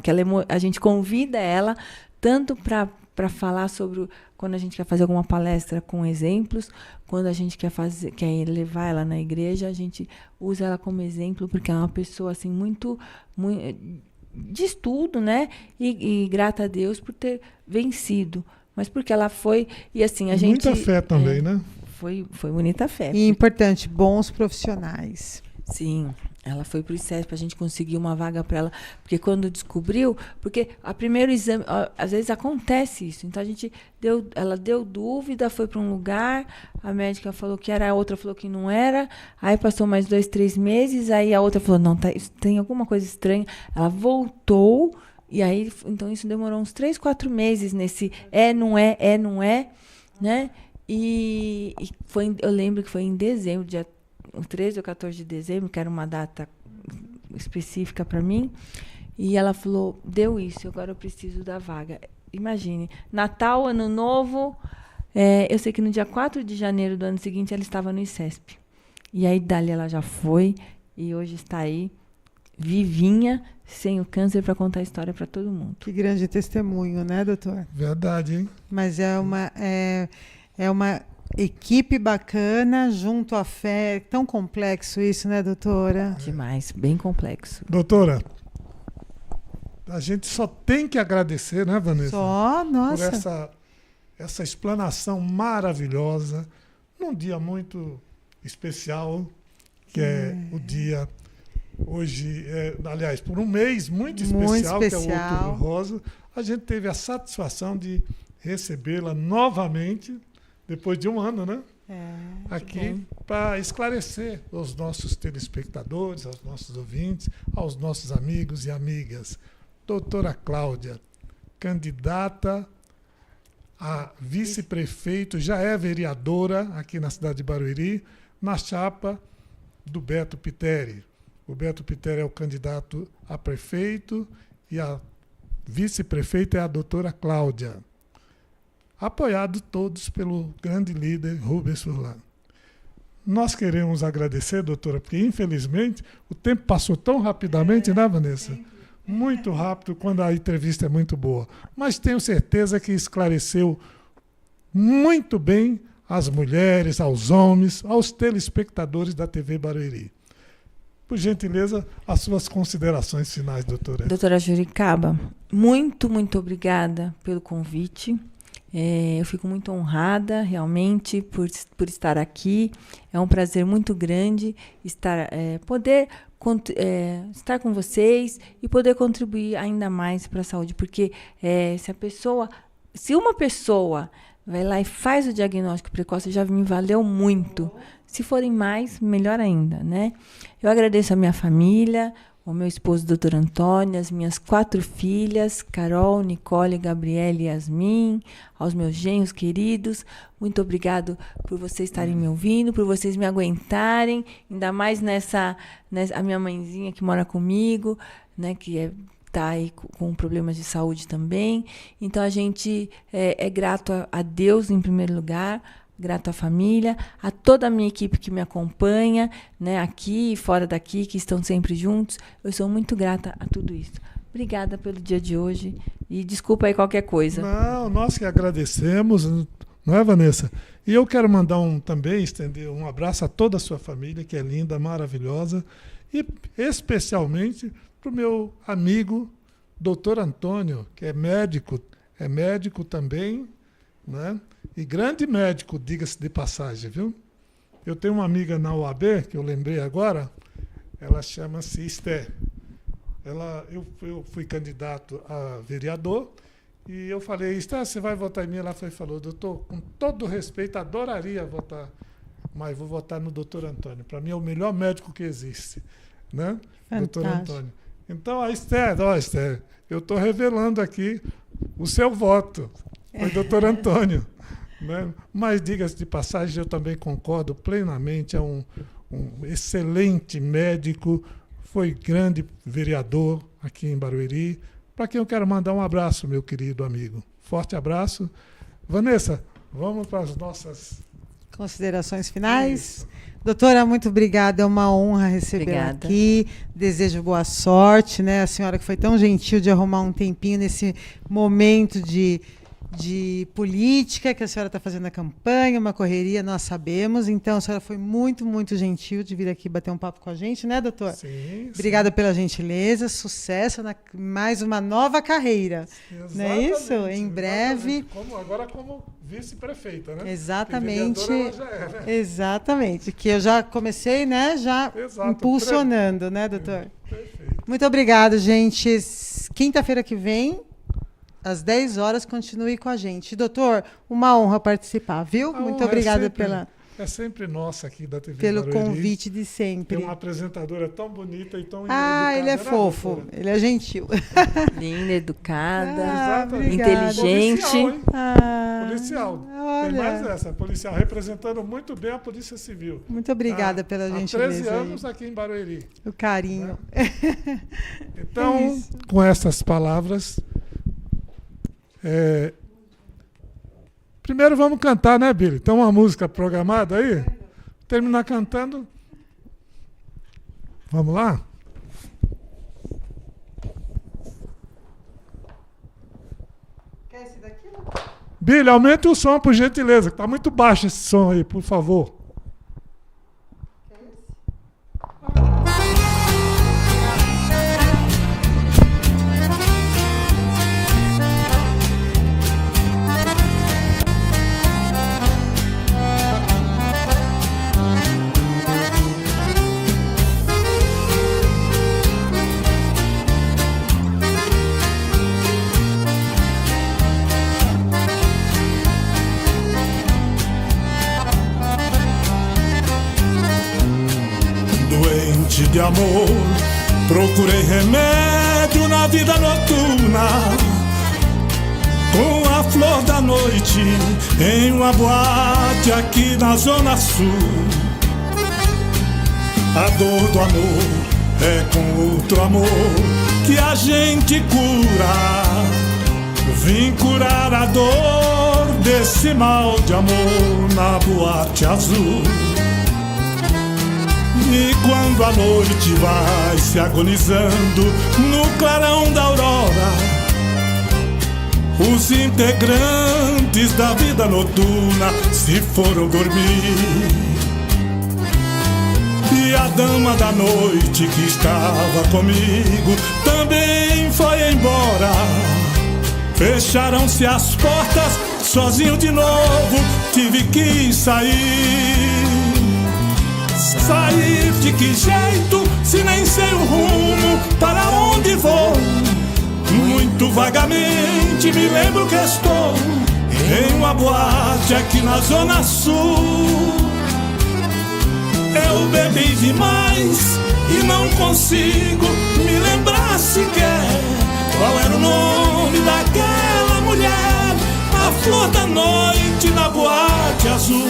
Speaker 3: a gente convida ela tanto para falar sobre quando a gente quer fazer alguma palestra com exemplos, quando a gente quer levar ela na igreja, a gente usa ela como exemplo, porque ela é uma pessoa assim, muito de estudo, né? E grata a Deus por ter vencido. Mas porque ela foi... E assim, a gente...
Speaker 1: Muita fé também, né?
Speaker 3: Foi bonita fé.
Speaker 2: E importante, bons profissionais.
Speaker 3: Sim, ela foi para o ICESP, a gente conseguiu uma vaga para ela, porque quando descobriu, porque a primeiro exame, às vezes acontece isso, então ela deu dúvida, foi para um lugar, a médica falou que era, a outra falou que não era, aí passou mais 2, 3 meses, aí a outra falou, não, tem alguma coisa estranha, ela voltou, e aí, então isso demorou uns 3, 4 meses nesse não é, né, e eu lembro que foi em dezembro, dia 13 ou 14 de dezembro, que era uma data específica para mim, e ela falou, deu isso, agora eu preciso da vaga. Imagine, Natal, Ano Novo, eu sei que no dia 4 de janeiro do ano seguinte ela estava no ICESP. E aí dali ela já foi, e hoje está aí, vivinha, sem o câncer, para contar a história para todo mundo.
Speaker 2: Que grande testemunho, né, doutor?
Speaker 1: Verdade, hein?
Speaker 2: Mas é uma equipe bacana, junto à fé. É tão complexo isso, né, doutora?
Speaker 3: Demais, bem complexo.
Speaker 1: Doutora, a gente só tem que agradecer, né, Vanessa?
Speaker 2: Só, nossa.
Speaker 1: Por essa explanação maravilhosa, num dia muito especial, que é o dia... Hoje, aliás, por um mês muito especial, que é o Outubro Rosa, a gente teve a satisfação de recebê-la novamente, depois de um ano, né? Aqui, para esclarecer aos nossos telespectadores, aos nossos ouvintes, aos nossos amigos e amigas. Doutora Cláudia, candidata a vice-prefeito, já é vereadora aqui na cidade de Barueri, na chapa do Beto Pitteri. O Beto Pitteri é o candidato a prefeito e a vice-prefeita é a doutora Cláudia. Apoiado todos pelo grande líder Rubens Furlan. nós queremos agradecer, doutora, porque infelizmente o tempo passou tão rapidamente, né, Vanessa? Muito rápido, quando a entrevista é muito boa. Mas tenho certeza que esclareceu muito bem às mulheres, aos homens, aos telespectadores da TV Barueri. Por gentileza, as suas considerações finais, doutora.
Speaker 3: Doutora Juricaba, muito obrigada pelo convite. Eu fico muito honrada, realmente, por estar aqui. É um prazer muito grande poder estar com vocês e poder contribuir ainda mais para a saúde. Porque se uma pessoa vai lá e faz o diagnóstico precoce, já me valeu muito. Se forem mais, melhor ainda, né? Eu agradeço a minha família, o meu esposo, doutor Antônio, as minhas 4 filhas, Carol, Nicole, Gabriela e Yasmin, aos meus genros queridos. Muito obrigado por vocês estarem me ouvindo, por vocês me aguentarem, ainda mais a minha mãezinha que mora comigo, né, que está aí com problemas de saúde também. Então, a gente é grato a Deus, em primeiro lugar, grato à família, a toda a minha equipe que me acompanha, né, aqui e fora daqui, que estão sempre juntos. Eu sou muito grata a tudo isso. Obrigada pelo dia de hoje e desculpa aí qualquer coisa.
Speaker 1: Não, nós que agradecemos, não é, Vanessa? E eu quero mandar estender um abraço a toda a sua família, que é linda, maravilhosa, e especialmente para o meu amigo, doutor Antônio, que é médico também, né? E grande médico, diga-se de passagem, viu? Eu tenho uma amiga na UAB, que eu lembrei agora, ela chama-se Esté. Eu fui candidato a vereador e eu falei, Esté, você vai votar em mim? Ela falou, doutor, com todo respeito, adoraria votar, mas vou votar no doutor Antônio. Para mim é o melhor médico que existe, né? Doutor Antônio. Então, a Esté, eu estou revelando aqui o seu voto. Foi doutor Antônio. Né? Mas, diga-se de passagem, eu também concordo plenamente, é um excelente médico, foi grande vereador aqui em Barueri, para quem eu quero mandar um abraço, meu querido amigo. Forte abraço. Vanessa, vamos para as nossas
Speaker 2: considerações finais. Isso. Doutora, muito obrigada, é uma honra recebê-la aqui. Desejo boa sorte, né? A senhora que foi tão gentil de arrumar um tempinho nesse momento de política, que a senhora está fazendo a campanha, uma correria, nós sabemos. Então, a senhora foi muito gentil de vir aqui bater um papo com a gente, né, doutor?
Speaker 1: Sim.
Speaker 2: Obrigada pela gentileza, sucesso na mais uma nova carreira.
Speaker 1: Exatamente,
Speaker 2: não é isso? Em breve.
Speaker 1: Agora como vice-prefeita, né?
Speaker 2: Exatamente.
Speaker 1: Ela já é, né?
Speaker 2: Exatamente. Que eu já comecei, né? Impulsionando, né, doutor?
Speaker 1: Perfeito.
Speaker 2: Muito obrigada, gente. Quinta-feira que vem, às 10 horas, continue com a gente. Doutor, uma honra participar, viu? Muito obrigada
Speaker 1: É sempre nossa aqui da TV
Speaker 2: pelo
Speaker 1: Barueri.
Speaker 2: Convite de sempre.
Speaker 1: Tem uma apresentadora tão bonita e tão educada.
Speaker 2: Ele é fofo, doutora? Ele é gentil.
Speaker 3: Linda, educada,
Speaker 2: obrigada.
Speaker 3: Inteligente.
Speaker 1: Policial.
Speaker 2: Olha.
Speaker 1: Tem mais essa, policial, representando muito bem a Polícia Civil.
Speaker 2: Muito obrigada pela gentileza.
Speaker 1: Há 13 anos aqui em Barueri.
Speaker 2: O carinho.
Speaker 1: Então, com essas palavras, primeiro vamos cantar, né, Billy? Tem uma música programada aí? Terminar cantando. Vamos lá?
Speaker 2: Quer esse daqui?
Speaker 1: Billy, aumente o som, por gentileza, que está muito baixo esse som aí, por favor.
Speaker 4: De amor, procurei remédio na vida noturna, com a flor da noite em uma boate aqui na Zona Sul. A dor do amor é com outro amor que a gente cura. Vim curar a dor desse mal de amor na boate azul. E quando a noite vai se agonizando no clarão da aurora, os integrantes da vida noturna se foram dormir. E a dama da noite que estava comigo também foi embora. Fecharam-se as portas, sozinho de novo tive que sair. Sair de que jeito, se nem sei o rumo, para onde vou? Muito vagamente me lembro que estou em uma boate aqui na Zona Sul. Eu bebi demais e não consigo me lembrar sequer qual era o nome daquela mulher, a flor da noite na boate azul.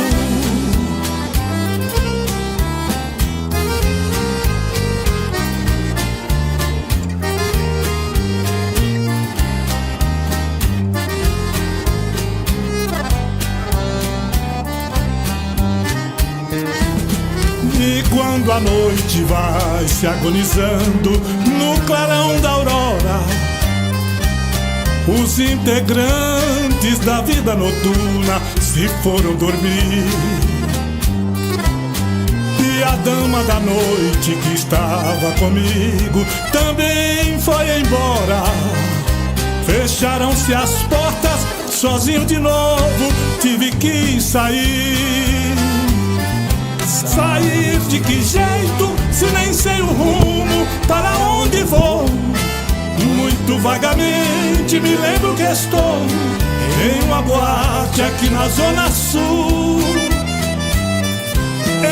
Speaker 4: E quando a noite vai se agonizando no clarão da aurora, os integrantes da vida noturna se foram dormir. E a dama da noite que estava comigo também foi embora. Fecharam-se as portas, sozinho de novo tive que sair. Sair de que jeito, se nem sei o rumo, para onde vou? Muito vagamente me lembro que estou em uma boate aqui na Zona Sul.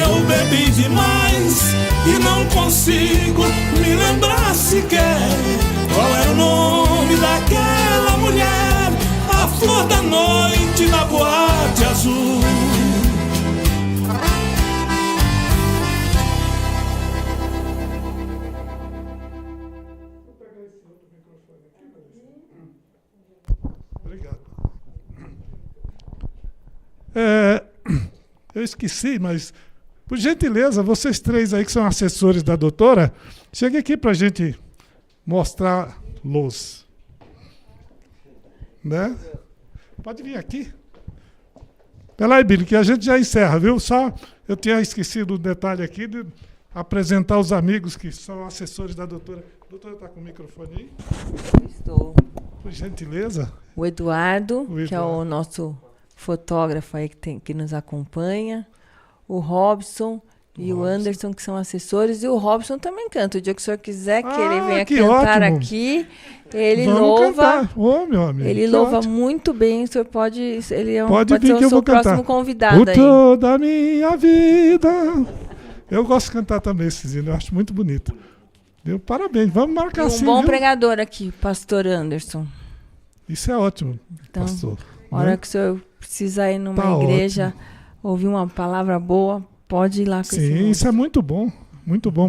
Speaker 4: Eu bebi demais e não consigo me lembrar sequer qual era o nome daquela mulher, a flor da noite na boate azul.
Speaker 1: Obrigado. Eu esqueci, mas, por gentileza, vocês três aí que são assessores da doutora, cheguem aqui para a gente mostrar-los. Né? Pode vir aqui. Pela aí, Billy, que a gente já encerra, viu? Só eu tinha esquecido um detalhe aqui de apresentar os amigos que são assessores da doutora. A doutora está com o microfone aí?
Speaker 3: Estou.
Speaker 1: Por gentileza.
Speaker 3: O Eduardo, que é o nosso fotógrafo aí que nos acompanha. O Robson e o Anderson, que são assessores. E o Robson também canta. O dia que o senhor quiser que ele venha cantar
Speaker 1: ótimo.
Speaker 3: Aqui, ele
Speaker 1: Vamos
Speaker 3: louva.
Speaker 1: Cantar. Oh, meu amigo,
Speaker 3: ele louva ótimo. Muito bem. O senhor pode. Ele
Speaker 1: pode
Speaker 3: ser o seu próximo convidado
Speaker 1: por
Speaker 3: aí.
Speaker 1: Toda a minha vida. Eu gosto de cantar também esse hino, eu acho muito bonito. Deu parabéns, vamos marcar assim.
Speaker 3: Um bom pregador aqui, pastor Anderson.
Speaker 1: Isso é ótimo,
Speaker 3: então,
Speaker 1: pastor.
Speaker 3: A hora que o senhor precisar ir numa igreja,
Speaker 1: ótimo.
Speaker 3: Ouvir uma palavra boa, pode ir lá com esse
Speaker 1: Sim, isso é muito bom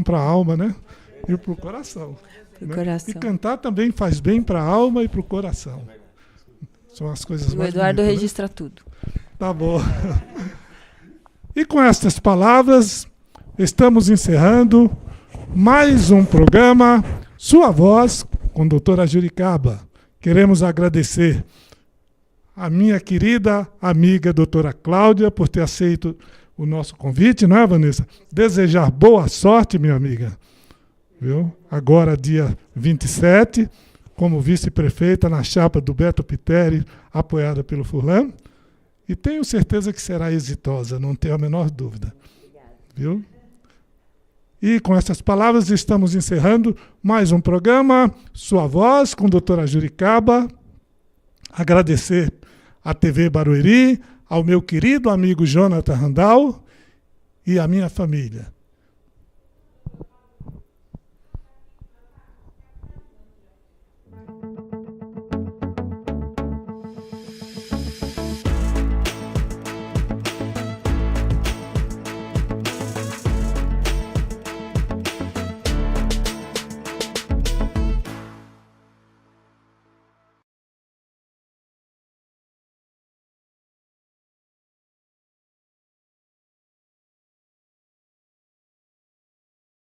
Speaker 1: para a alma, né? E para o coração.
Speaker 3: Pro coração.
Speaker 1: E cantar também faz bem para a alma e para o coração. São as coisas mais bonitas.
Speaker 3: O Eduardo registra tudo.
Speaker 1: Tá bom. E com estas palavras, estamos encerrando mais um programa Sua Voz com a doutora Juricaba. Queremos agradecer a minha querida amiga doutora Cláudia por ter aceito o nosso convite, não é, Vanessa? Desejar boa sorte, minha amiga. Viu? Agora, dia 27, como vice-prefeita na chapa do Beto Piteri, apoiada pelo Furlan. E tenho certeza que será exitosa, não tenho a menor dúvida. Viu? E com essas palavras estamos encerrando mais um programa Sua Voz com a doutora Juricaba. Agradecer à TV Barueri, ao meu querido amigo Jonathan Randall e à minha família.